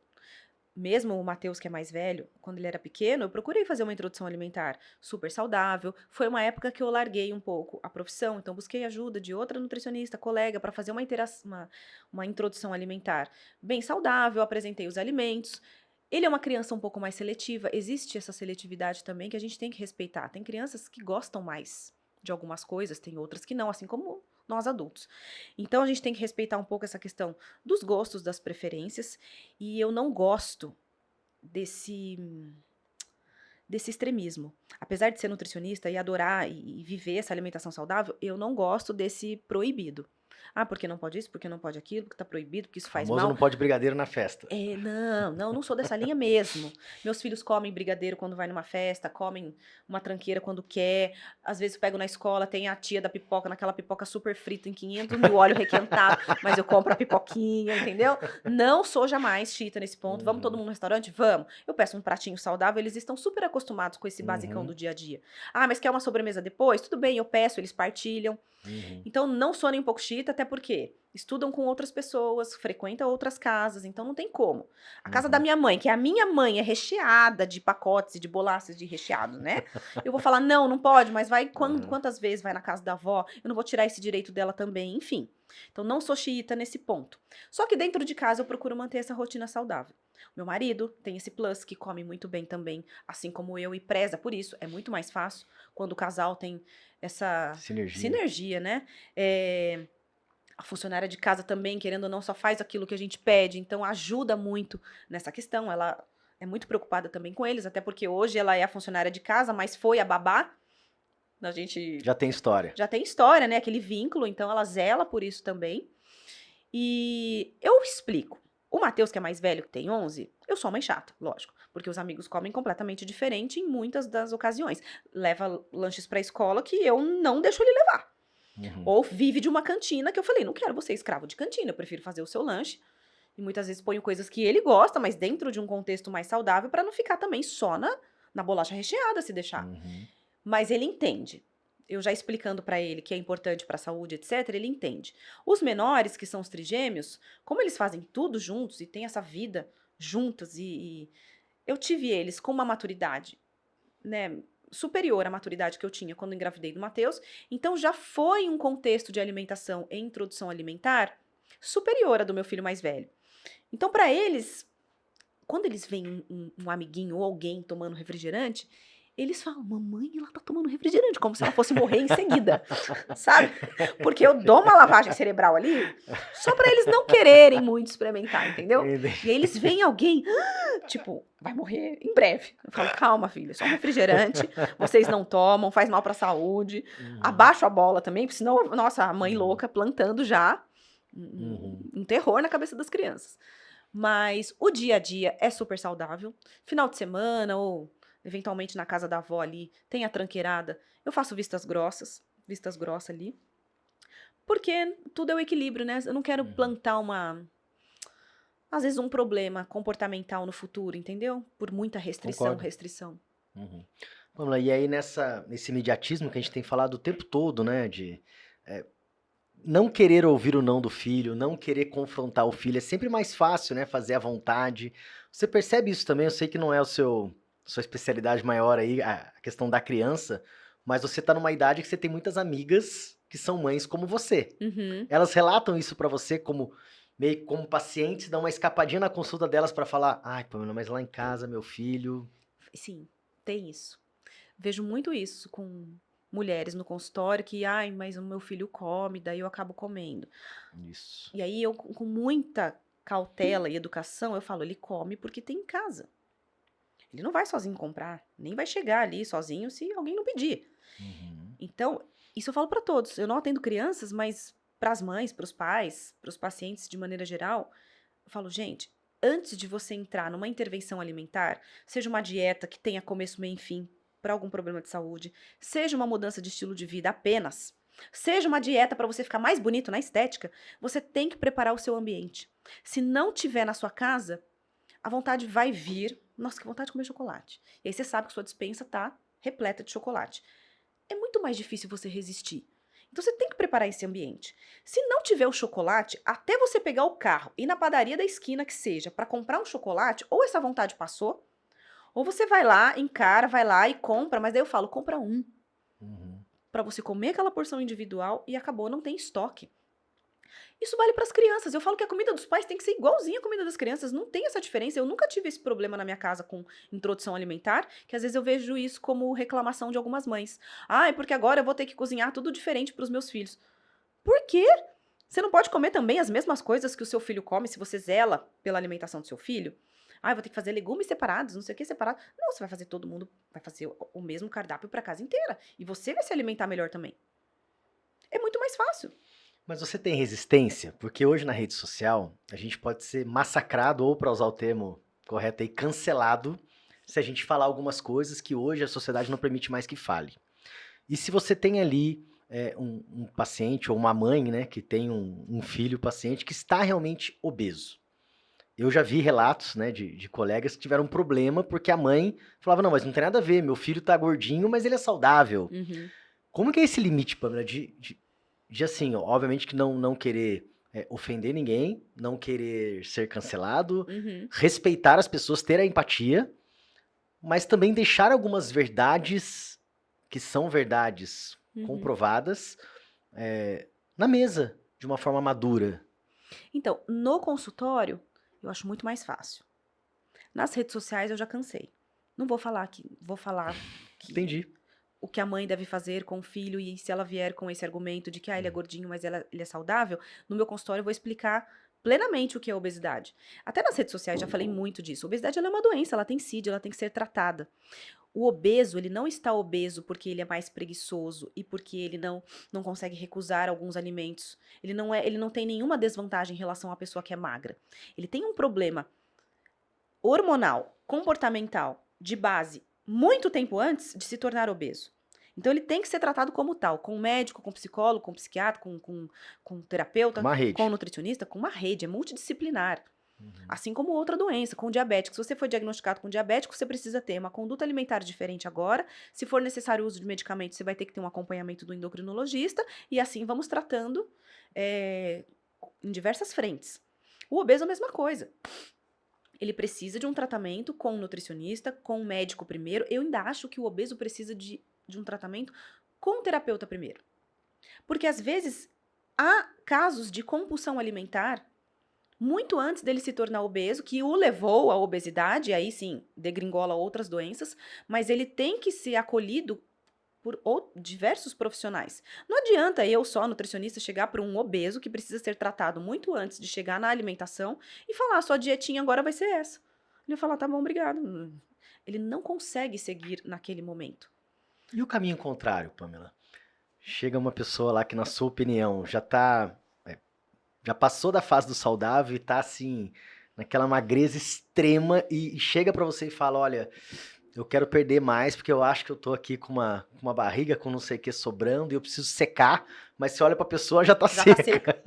Mesmo o Matheus, que é mais velho, quando ele era pequeno, eu procurei fazer uma introdução alimentar super saudável. Foi uma época que eu larguei um pouco a profissão, então busquei ajuda de outra nutricionista, colega, para fazer uma introdução alimentar bem saudável, apresentei os alimentos. Ele é uma criança um pouco mais seletiva, existe essa seletividade também que a gente tem que respeitar. Tem crianças que gostam mais de algumas coisas, tem outras que não, assim como nós adultos. Então a gente tem que respeitar um pouco essa questão dos gostos, das preferências, e eu não gosto desse extremismo. Apesar de ser nutricionista e adorar e viver essa alimentação saudável, eu não gosto desse proibido. Ah, porque não pode isso, porque não pode aquilo, porque tá proibido, porque isso O faz famoso mal. não pode brigadeiro na festa. Não sou dessa linha mesmo. Meus filhos comem brigadeiro quando vai numa festa, comem uma tranqueira quando quer. Às vezes eu pego na escola, tem a tia da pipoca, naquela pipoca super frita em 500 mil óleo requentado, mas eu compro a pipoquinha, entendeu? Não sou jamais chita nesse ponto. Vamos todo Uhum, mundo no restaurante? Vamos. Eu peço um pratinho saudável, eles estão super acostumados com esse basicão uhum, do dia a dia. Ah, mas quer uma sobremesa depois? Tudo bem, eu peço, eles partilham. uhum, Então, não sou nem um pouco chita, até porque estudam com outras pessoas, frequentam outras casas, então não tem como. A casa da uhum. minha mãe, que é a minha mãe, é recheada de pacotes e de bolachas de recheado, né? Eu vou falar, não pode, mas vai Aham. quantas vezes vai na casa da avó? Eu não vou tirar esse direito dela também, enfim. Então, não sou xiita nesse ponto. Só que dentro de casa eu procuro manter essa rotina saudável. Meu marido tem esse plus que come muito bem também, assim como eu, e preza por isso. É muito mais fácil quando o casal tem essa Sinergia. sinergia, né? A funcionária de casa também, querendo ou não, só faz aquilo que a gente pede, então ajuda muito nessa questão. Ela é muito preocupada também com eles, até porque hoje ela é a funcionária de casa, mas foi a babá. A gente Já tem história. já tem história, né? Aquele vínculo, então ela zela por isso também. E eu explico. O Matheus, que é mais velho, que tem 11, eu sou mãe chata, lógico, porque os amigos comem completamente diferente em muitas das ocasiões. Leva lanches pra escola que eu não deixo ele levar. Uhum, Ou vive de uma cantina que eu falei, não quero você escravo de cantina, eu prefiro fazer o seu lanche. E muitas vezes ponho coisas que ele gosta, mas dentro de um contexto mais saudável, pra não ficar também só na bolacha recheada, se deixar. uhum. Mas ele entende. Eu já explicando pra ele que é importante pra saúde, etc, ele entende. Os menores, que são os trigêmeos, como eles fazem tudo juntos e têm essa vida juntas e eu tive eles com uma maturidade, né, superior à maturidade que eu tinha quando engravidei do Matheus, então já foi um contexto de alimentação e introdução alimentar superior à do meu filho mais velho. Então, para eles, quando eles veem um amiguinho ou alguém tomando refrigerante, eles falam, mamãe, ela tá tomando refrigerante, como se ela fosse morrer em seguida, sabe? Porque eu dou uma lavagem cerebral ali, só para eles não quererem muito experimentar, entendeu? E aí eles veem alguém, tipo, vai morrer em breve. Eu falo, calma, filha, é só um refrigerante, vocês não tomam, faz mal pra saúde. Uhum, Abaixo a bola também, porque senão, nossa, a mãe uhum, louca plantando já uhum. um terror na cabeça das crianças. Mas o dia a dia é super saudável. Final de semana ou eventualmente na casa da avó ali, tem a tranqueirada. Eu faço vistas grossas ali. Porque tudo é o equilíbrio, né? Eu não quero Uhum. plantar às vezes um problema comportamental no futuro, entendeu? Por muita Concordo. restrição. Uhum. Vamos lá, e aí nesse imediatismo que a gente tem falado o tempo todo, né, de eh, não querer ouvir o não do filho, não querer confrontar o filho, é sempre mais fácil, né, fazer à vontade. Você percebe isso também? Eu sei que não é sua especialidade maior aí, a questão da criança, mas você tá numa idade que você tem muitas amigas que são mães como você. Uhum. Elas relatam isso pra você como meio que como pacientes, dão uma escapadinha na consulta delas pra falar: "Ai, Pamela, mas lá em casa meu filho". Sim, tem isso. Vejo muito isso com mulheres no consultório que, ai, mas o meu filho come, daí eu acabo comendo. Isso. E aí eu, com muita cautela e educação, eu falo, ele come porque tem em casa. Ele não vai sozinho comprar, nem vai chegar ali sozinho se alguém não pedir. Uhum. Então, isso eu falo para todos. Eu não atendo crianças, mas para as mães, para os pais, para os pacientes de maneira geral, eu falo, gente, antes de você entrar numa intervenção alimentar, seja uma dieta que tenha começo, meio e fim, para algum problema de saúde, seja uma mudança de estilo de vida apenas, seja uma dieta para você ficar mais bonito na estética, você tem que preparar o seu ambiente. Se não tiver na sua casa, a vontade vai vir. Nossa, que vontade de comer chocolate. E aí você sabe que sua despensa tá repleta de chocolate. É muito mais difícil você resistir. Então você tem que preparar esse ambiente. Se não tiver o chocolate, até você pegar o carro e ir na padaria da esquina que seja para comprar um chocolate, ou essa vontade passou, ou você vai lá, encara, vai lá e compra, mas daí eu falo, compra um Uhum. para você comer aquela porção individual e acabou, não tem estoque. Isso vale para as crianças. Eu falo que a comida dos pais tem que ser igualzinha à comida das crianças. Não tem essa diferença. Eu nunca tive esse problema na minha casa com introdução alimentar, que às vezes eu vejo isso como reclamação de algumas mães. Ah, é porque agora eu vou ter que cozinhar tudo diferente para os meus filhos. Por quê? Você não pode comer também as mesmas coisas que o seu filho come se você zela pela alimentação do seu filho? Ah, eu vou ter que fazer legumes separados, não sei o que separado. Não, você vai fazer todo mundo, vai fazer o mesmo cardápio para a casa inteira. E você vai se alimentar melhor também. É muito mais fácil. Mas você tem resistência? Porque hoje na rede social a gente pode ser massacrado, ou para usar o termo correto aí, cancelado, se a gente falar algumas coisas que hoje a sociedade não permite mais que fale. E se você tem ali um paciente ou uma mãe, né, que tem um filho paciente que está realmente obeso. Eu já vi relatos, né, de colegas que tiveram um problema porque a mãe falava, não, mas não tem nada a ver, meu filho tá gordinho, mas ele é saudável. Uhum. Como que é esse limite, Pamela, de assim, ó, obviamente que não querer ofender ninguém, não querer ser cancelado, Uhum. respeitar as pessoas, ter a empatia, mas também deixar algumas verdades que são verdades Uhum. comprovadas na mesa, de uma forma madura. Então, no consultório, eu acho muito mais fácil. Nas redes sociais eu já cansei. Não vou falar vou falar que Entendi. o que a mãe deve fazer com o filho e se ela vier com esse argumento de que ele é gordinho, mas ele é saudável, no meu consultório eu vou explicar plenamente o que é obesidade. Até nas redes sociais já falei muito disso. Obesidade ela é uma doença, ela tem CID, ela tem que ser tratada. O obeso, ele não está obeso porque ele é mais preguiçoso e porque ele não consegue recusar alguns alimentos. Ele não tem nenhuma desvantagem em relação à pessoa que é magra. Ele tem um problema hormonal, comportamental, de base, muito tempo antes de se tornar obeso. Então ele tem que ser tratado como tal, com médico, com psicólogo, com psiquiatra, com terapeuta, Uma com rede. nutricionista, com uma rede, é multidisciplinar. Uhum. Assim como outra doença, com diabético. Se você foi diagnosticado com diabético, você precisa ter uma conduta alimentar diferente agora. Se for necessário o uso de medicamentos, você vai ter que ter um acompanhamento do endocrinologista. E assim vamos tratando em diversas frentes. O obeso é a mesma coisa. Ele precisa de um tratamento com um nutricionista, com um médico primeiro. Eu ainda acho que o obeso precisa de um tratamento com um terapeuta primeiro. Porque às vezes há casos de compulsão alimentar muito antes dele se tornar obeso, que o levou à obesidade, e aí sim, degringola outras doenças, mas ele tem que ser acolhido por diversos profissionais. Não adianta eu só, nutricionista, chegar para um obeso que precisa ser tratado muito antes de chegar na alimentação e falar, sua dietinha agora vai ser essa. Ele vai falar, tá bom, obrigado. Ele não consegue seguir naquele momento. E o caminho contrário, Pamela? Chega uma pessoa lá que, na sua opinião, já passou da fase do saudável e tá assim, naquela magreza extrema e chega pra você e fala, olha, eu quero perder mais porque eu acho que eu tô aqui com uma barriga com não sei o que sobrando e eu preciso secar, mas você olha pra pessoa, já tá Já tá seca. seca.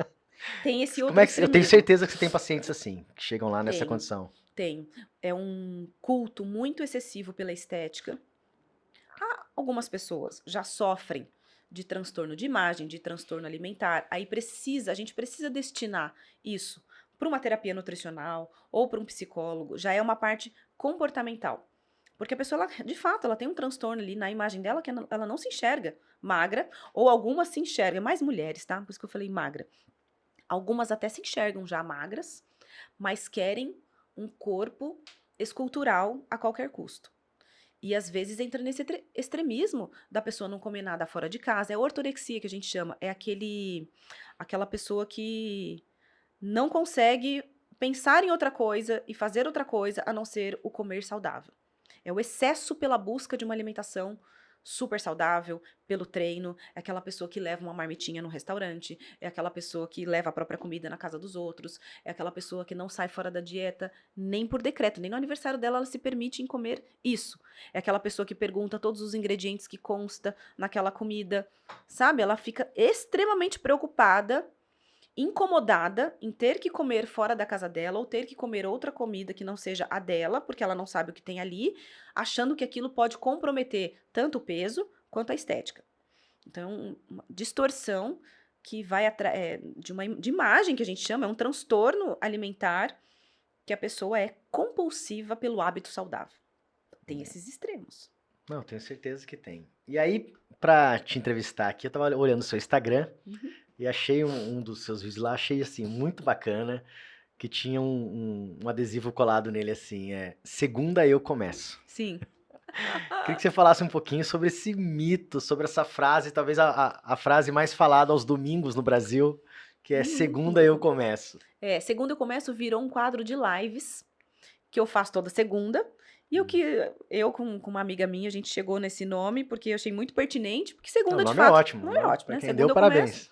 Tem esse Como outro é que eu tenho extremismo. certeza que você tem pacientes assim, que chegam lá nessa Tenho, condição. tenho. É um culto muito excessivo pela estética. Algumas pessoas já sofrem de transtorno de imagem, de transtorno alimentar, aí a gente precisa destinar isso para uma terapia nutricional ou para um psicólogo, já é uma parte comportamental. Porque a pessoa, de fato, ela tem um transtorno ali na imagem dela que ela não se enxerga magra, ou algumas se enxergam, mais mulheres, tá? Por isso que eu falei magra. Algumas até se enxergam já magras, mas querem um corpo escultural a qualquer custo. E às vezes entra nesse extremismo da pessoa não comer nada fora de casa. É a ortorexia que a gente chama. É aquela pessoa que não consegue pensar em outra coisa e fazer outra coisa a não ser o comer saudável. É o excesso pela busca de uma alimentação super saudável, pelo treino, é aquela pessoa que leva uma marmitinha no restaurante, é aquela pessoa que leva a própria comida na casa dos outros, é aquela pessoa que não sai fora da dieta, nem por decreto, nem no aniversário dela ela se permite em comer isso. É aquela pessoa que pergunta todos os ingredientes que consta naquela comida, sabe? Ela fica extremamente preocupada, incomodada em ter que comer fora da casa dela ou ter que comer outra comida que não seja a dela, porque ela não sabe o que tem ali, achando que aquilo pode comprometer tanto o peso quanto a estética. Então, uma distorção que vai de imagem que a gente chama, é um transtorno alimentar que a pessoa é compulsiva pelo hábito saudável. Tem esses extremos. Não, tenho certeza que tem. E aí, pra te entrevistar aqui, eu tava olhando o seu Instagram e achei um dos seus vídeos lá, achei assim, muito bacana, que tinha um adesivo colado nele assim, segunda eu começo. Sim. Queria que você falasse um pouquinho sobre esse mito, sobre essa frase, talvez a frase mais falada aos domingos no Brasil, que é segunda eu começo. Segunda eu começo virou um quadro de lives que eu faço toda segunda. E eu com uma amiga minha, a gente chegou nesse nome porque eu achei muito pertinente, porque segunda, de fato... O nome é ótimo. O nome é ótimo, pra né? quem Segunda deu, eu parabéns.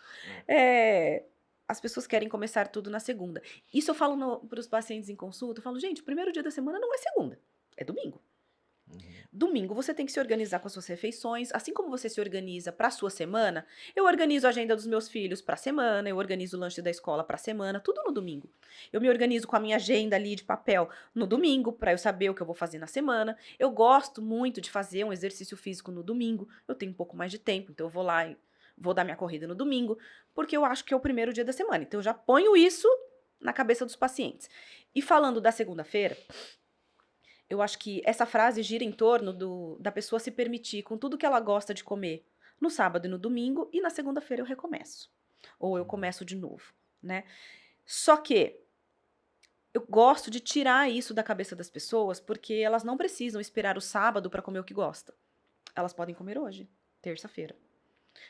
as pessoas querem começar tudo na segunda. Isso eu falo para os pacientes em consulta, eu falo, gente, o primeiro dia da semana não é segunda, é domingo. Domingo você tem que se organizar com as suas refeições, assim como você se organiza para a sua semana. Eu organizo a agenda dos meus filhos para a semana, eu organizo o lanche da escola para a semana, tudo no domingo. Eu me organizo com a minha agenda ali de papel no domingo, para eu saber o que eu vou fazer na semana. Eu gosto muito de fazer um exercício físico no domingo, eu tenho um pouco mais de tempo, então eu vou lá e vou dar minha corrida no domingo, porque eu acho que é o primeiro dia da semana. Então eu já ponho isso na cabeça dos pacientes. E falando da segunda-feira, eu acho que essa frase gira em torno da pessoa se permitir com tudo que ela gosta de comer no sábado e no domingo, e na segunda-feira eu recomeço. Ou eu começo de novo, né? Só que eu gosto de tirar isso da cabeça das pessoas, porque elas não precisam esperar o sábado para comer o que gosta. Elas podem comer hoje, terça-feira.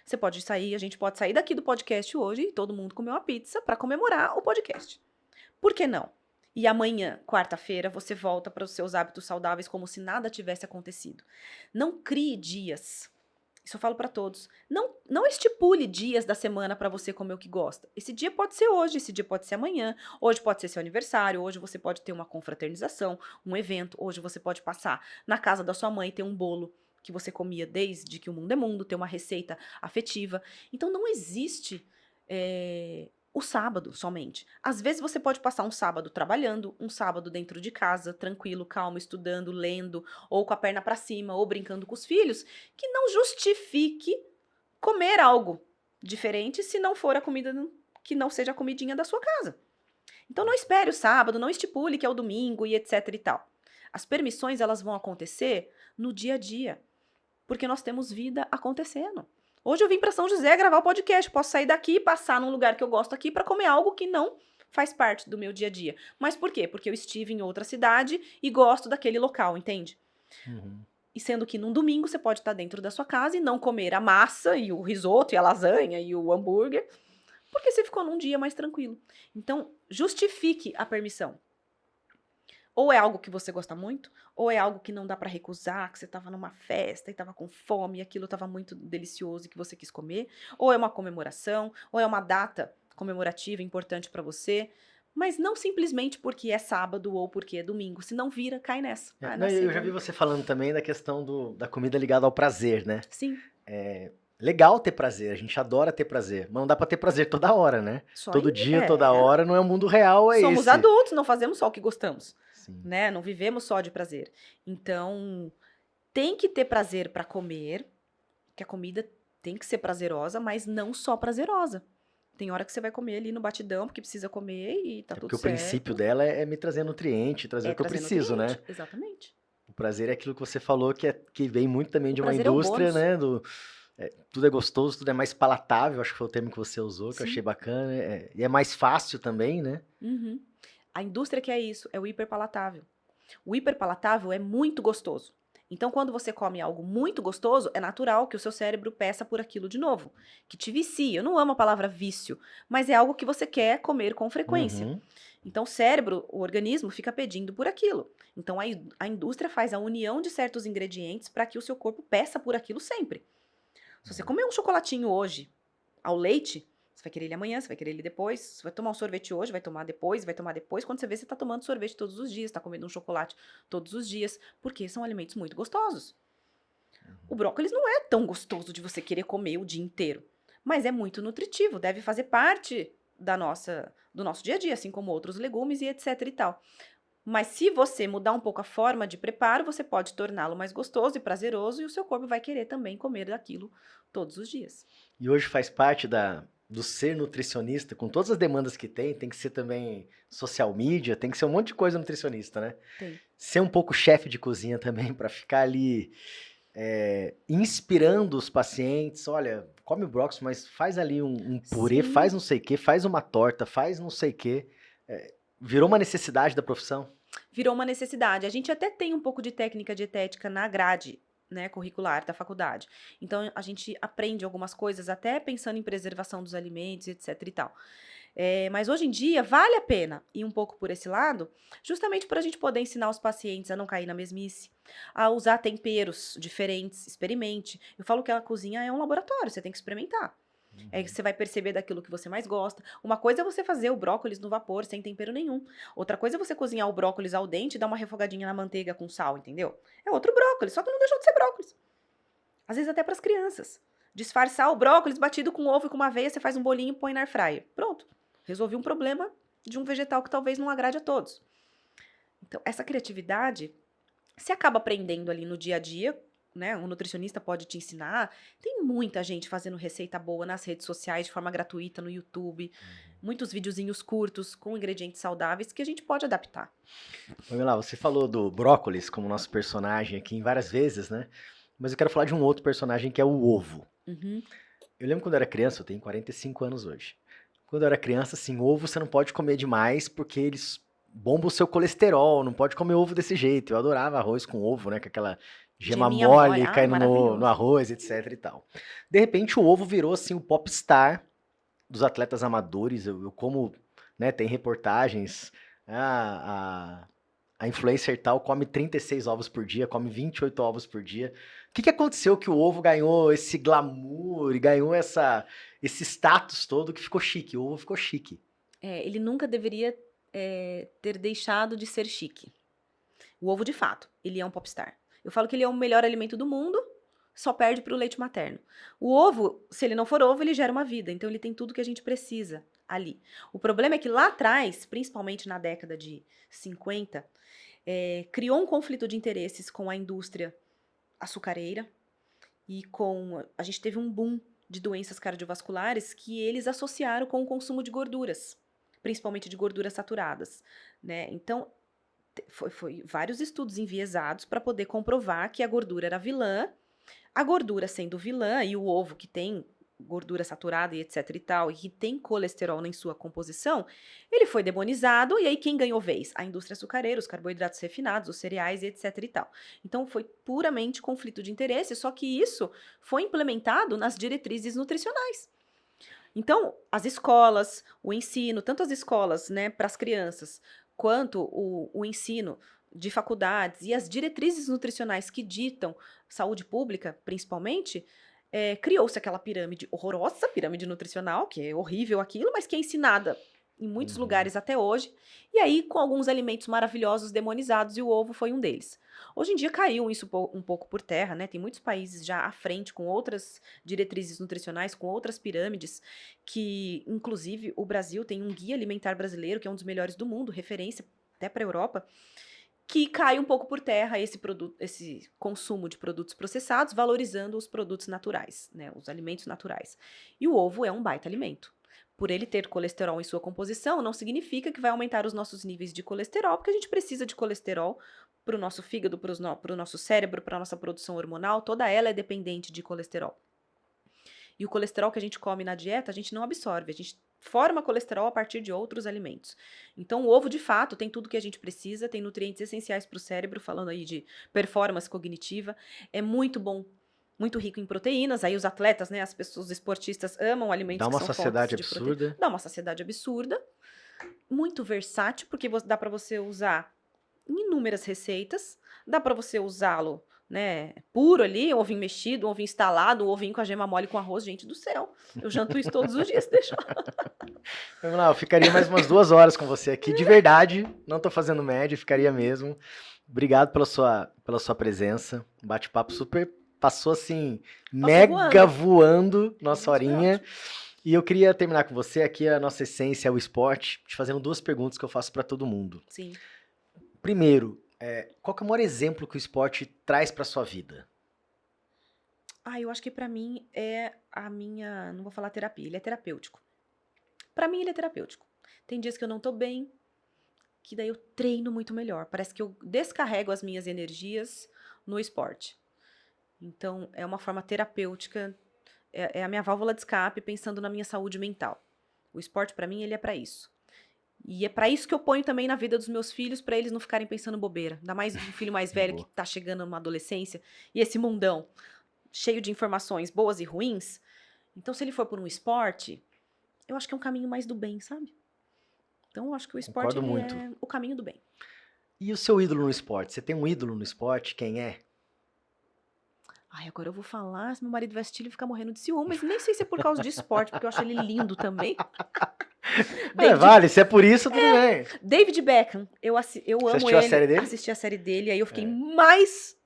Você pode sair, a gente pode sair daqui do podcast hoje e todo mundo comer uma pizza para comemorar o podcast. Por que não? E amanhã, quarta-feira, você volta para os seus hábitos saudáveis como se nada tivesse acontecido. Não crie dias. Isso eu falo para todos. Não estipule dias da semana para você comer o que gosta. Esse dia pode ser hoje, esse dia pode ser amanhã. Hoje pode ser seu aniversário, hoje você pode ter uma confraternização, um evento. Hoje você pode passar na casa da sua mãe e ter um bolo que você comia desde que o mundo é mundo, ter uma receita afetiva. Então não existe o sábado somente. Às vezes você pode passar um sábado trabalhando, um sábado dentro de casa, tranquilo, calmo, estudando, lendo, ou com a perna para cima, ou brincando com os filhos, que não justifique comer algo diferente se não for a comida que não seja a comidinha da sua casa. Então não espere o sábado, não estipule que é o domingo e etc e tal. As permissões, elas vão acontecer no dia a dia, porque nós temos vida acontecendo. Hoje eu vim para São José gravar o podcast. Posso sair daqui e passar num lugar que eu gosto aqui para comer algo que não faz parte do meu dia a dia. Mas por quê? Porque eu estive em outra cidade e gosto daquele local, entende? E sendo que num domingo você pode estar dentro da sua casa e não comer a massa e o risoto e a lasanha e o hambúrguer, porque você ficou num dia mais tranquilo. Então, justifique a permissão. Ou é algo que você gosta muito, ou é algo que não dá para recusar, que você estava numa festa e estava com fome e aquilo estava muito delicioso e que você quis comer, ou é uma comemoração, ou é uma data comemorativa importante para você, mas não simplesmente porque é sábado ou porque é domingo, se não vira, cai nessa. Eu já vi você falando também da questão da comida ligada ao prazer, né? Sim. É legal ter prazer, a gente adora ter prazer, mas não dá pra ter prazer toda hora, né? Todo dia, toda hora, não é o mundo real, é Somos esse. adultos, não fazemos só o que gostamos. Sim. Né? Não vivemos só de prazer. Então, tem que ter prazer para comer, que a comida tem que ser prazerosa, mas não só prazerosa. Tem hora que você vai comer ali no batidão, porque precisa comer e tá É tudo porque o princípio certo. dela é me trazer nutriente, trazer É o que eu trazer preciso, né? nutriente, exatamente. O prazer é aquilo que você falou que vem muito também O de uma prazer é o indústria, bônus. né? Tudo é gostoso, tudo é mais palatável, acho que foi o termo que você usou, que eu achei Sim. bacana. E é mais fácil também, né? Uhum. A indústria que é isso, é o hiperpalatável. O hiperpalatável é muito gostoso. Então, quando você come algo muito gostoso, é natural que o seu cérebro peça por aquilo de novo, que te vicie. Eu não amo a palavra vício, mas é algo que você quer comer com frequência. Uhum. Então, o cérebro, o organismo, fica pedindo por aquilo. Então, a indústria faz a união de certos ingredientes para que o seu corpo peça por aquilo sempre. Se você comer um chocolatinho hoje ao leite, você vai querer ele amanhã, você vai querer ele depois. Você vai tomar um sorvete hoje, vai tomar depois, vai tomar depois. Quando você vê, você está tomando sorvete todos os dias, está comendo um chocolate todos os dias, porque são alimentos muito gostosos. O brócolis não é tão gostoso de você querer comer o dia inteiro, mas é muito nutritivo, deve fazer parte do nosso dia a dia, assim como outros legumes e etc e tal. Mas se você mudar um pouco a forma de preparo, você pode torná-lo mais gostoso e prazeroso e o seu corpo vai querer também comer daquilo todos os dias. E hoje faz parte do ser nutricionista, com todas as demandas que tem que ser também social media, tem que ser um monte de coisa nutricionista, né? Tem. Ser um pouco chefe de cozinha também, para ficar ali inspirando os pacientes. Olha, come o brócolis, mas faz ali um purê, faz Sim. não sei o quê, faz uma torta, faz não sei o quê. Virou uma necessidade da profissão. Virou uma necessidade. A gente até tem um pouco de técnica dietética na grade, né, curricular da faculdade. Então, a gente aprende algumas coisas até pensando em preservação dos alimentos, etc e tal. Mas hoje em dia, vale a pena ir um pouco por esse lado, justamente para a gente poder ensinar os pacientes a não cair na mesmice, a usar temperos diferentes, experimente. Eu falo que a cozinha é um laboratório, você tem que experimentar. É que você vai perceber daquilo que você mais gosta. Uma coisa é você fazer o brócolis no vapor, sem tempero nenhum. Outra coisa é você cozinhar o brócolis ao dente e dar uma refogadinha na manteiga com sal, entendeu? É outro brócolis, só que não deixou de ser brócolis. Às vezes até para as crianças. Disfarçar o brócolis batido com ovo e com uma aveia, você faz um bolinho e põe na air fryer. Pronto. Resolvi um problema de um vegetal que talvez não agrade a todos. Então, essa criatividade você acaba aprendendo ali no dia a dia, né? Um nutricionista pode te ensinar. Tem muita gente fazendo receita boa nas redes sociais de forma gratuita no YouTube. Muitos videozinhos curtos com ingredientes saudáveis que a gente pode adaptar. Pamela, você falou do brócolis como nosso personagem aqui em várias vezes, né? Mas eu quero falar de um outro personagem que é o ovo. Uhum. Eu lembro quando eu era criança, eu tenho 45 anos hoje. Quando eu era criança, assim, ovo você não pode comer demais porque eles bombam o seu colesterol, não pode comer ovo desse jeito. Eu adorava arroz com ovo, né? Com aquela gema Geminha mole. mole Ai, caindo no maravilhoso. arroz, etc e tal. De repente o ovo virou, assim, o popstar dos atletas amadores. Eu como, né, tem reportagens, a influencer tal come 36 ovos por dia, come 28 ovos por dia. O que aconteceu que o ovo ganhou esse glamour e ganhou esse status todo que ficou chique? O ovo ficou chique. Ele nunca deveria ter deixado de ser chique. O ovo, de fato, ele é um popstar. Eu falo que ele é o melhor alimento do mundo, só perde para o leite materno. O ovo, se ele não for ovo, ele gera uma vida. Então, ele tem tudo que a gente precisa ali. O problema é que lá atrás, principalmente na década de 50, criou um conflito de interesses com a indústria açucareira e a gente teve um boom de doenças cardiovasculares que eles associaram com o consumo de gorduras, principalmente de gorduras saturadas, né? Então, foi vários estudos enviesados para poder comprovar que a gordura era vilã. A gordura sendo vilã e o ovo que tem gordura saturada e etc e tal, e que tem colesterol em sua composição, ele foi demonizado e aí quem ganhou vez? A indústria açucareira, os carboidratos refinados, os cereais e etc e tal. Então foi puramente conflito de interesse, só que isso foi implementado nas diretrizes nutricionais. Então, as escolas, o ensino, tanto as escolas, né, para as crianças, quanto o ensino de faculdades e as diretrizes nutricionais que ditam saúde pública, principalmente, criou-se aquela pirâmide horrorosa, pirâmide nutricional, que é horrível aquilo, mas que é ensinada em muitos lugares até hoje, e aí com alguns alimentos maravilhosos demonizados, e o ovo foi um deles. Hoje em dia caiu isso um pouco por terra, né? Tem muitos países já à frente com outras diretrizes nutricionais, com outras pirâmides, que inclusive o Brasil tem um guia alimentar brasileiro, que é um dos melhores do mundo, referência até para a Europa, que cai um pouco por terra esse consumo de produtos processados, valorizando os produtos naturais, né, os alimentos naturais. E o ovo é um baita alimento. Por ele ter colesterol em sua composição, não significa que vai aumentar os nossos níveis de colesterol, porque a gente precisa de colesterol para o nosso fígado, para o nosso cérebro, para a nossa produção hormonal, toda ela é dependente de colesterol. E o colesterol que a gente come na dieta, a gente não absorve, a gente forma colesterol a partir de outros alimentos. Então, o ovo, de fato, tem tudo que a gente precisa, tem nutrientes essenciais para o cérebro, falando aí de performance cognitiva, é muito bom, muito rico em proteínas, aí os atletas, né, as pessoas, os esportistas amam alimentos que são fontes de proteína. Dá uma saciedade absurda. Dá uma saciedade absurda, muito versátil, porque dá para você usar em inúmeras receitas, dá para você usá-lo, né, puro ali, um ovinho mexido, um ovinho instalado, um ovinho com a gema mole com arroz, gente do céu, eu janto isso todos os dias, deixa. Vamos lá, eu ficaria mais umas 2 horas com você aqui, de verdade, não tô fazendo média, ficaria mesmo. Obrigado pela sua presença, um bate-papo super, passou assim, mega voando nossa horinha. E eu queria terminar com você aqui, a nossa essência é o esporte, te fazendo 2 perguntas que eu faço para todo mundo. Sim. Primeiro, qual que é o maior exemplo que o esporte traz para sua vida? Eu acho que para mim é não vou falar terapia, ele é terapêutico. Para mim ele é terapêutico. Tem dias que eu não tô bem, que daí eu treino muito melhor. Parece que eu descarrego as minhas energias no esporte. Então, é uma forma terapêutica, é a minha válvula de escape pensando na minha saúde mental. O esporte, para mim, ele é para isso. E é para isso que eu ponho também na vida dos meus filhos, para eles não ficarem pensando bobeira. Ainda mais um filho mais velho que tá chegando numa adolescência, e esse mundão cheio de informações boas e ruins. Então, se ele for por um esporte, eu acho que é um caminho mais do bem, sabe? Então, eu acho que o esporte é o caminho do bem. E o seu ídolo no esporte? Você tem um ídolo no esporte? Quem é? Agora eu vou falar, se meu marido vai assistir, ele fica morrendo de ciúme, mas nem sei se é por causa de esporte, porque eu acho ele lindo também. Vale, se é por isso, tudo bem. David Beckham, eu amo assistiu ele. A série dele? Assisti a série dele, aí eu fiquei mais,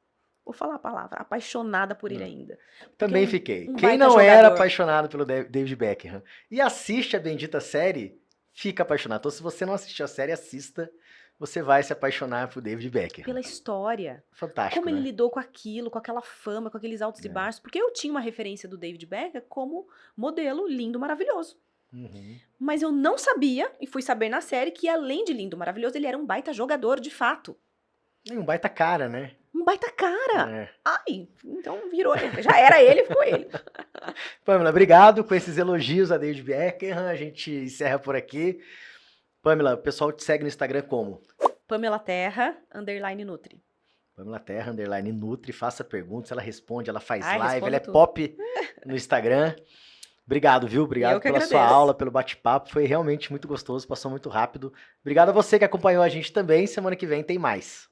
vou falar a palavra, apaixonada por ele ainda. Também fiquei. Quem não era apaixonado pelo David Beckham e assiste a bendita série, fica apaixonado. Então, se você não assistiu a série, assista. Você vai se apaixonar por David Beckham. Pela história. Fantástico, como ele lidou com aquilo, com aquela fama, com aqueles altos e baixos. Porque eu tinha uma referência do David Beckham como modelo lindo, maravilhoso. Mas eu não sabia, e fui saber na série, que além de lindo, maravilhoso, ele era um baita jogador de fato. E um baita cara, né? Um baita cara. Então virou ele. Já era ele, ficou ele. Pamela, obrigado com esses elogios a David Beckham. A gente encerra por aqui. Pamela, o pessoal te segue no Instagram como? Pamela Terra, _Nutri. Pamela Terra, _Nutri. Faça perguntas, ela responde, ela faz live, ela é tudo. pop no Instagram. Obrigado, viu? Obrigado pela sua aula, pelo bate-papo. Foi realmente muito gostoso, passou muito rápido. Obrigado a você que acompanhou a gente também. Semana que vem tem mais.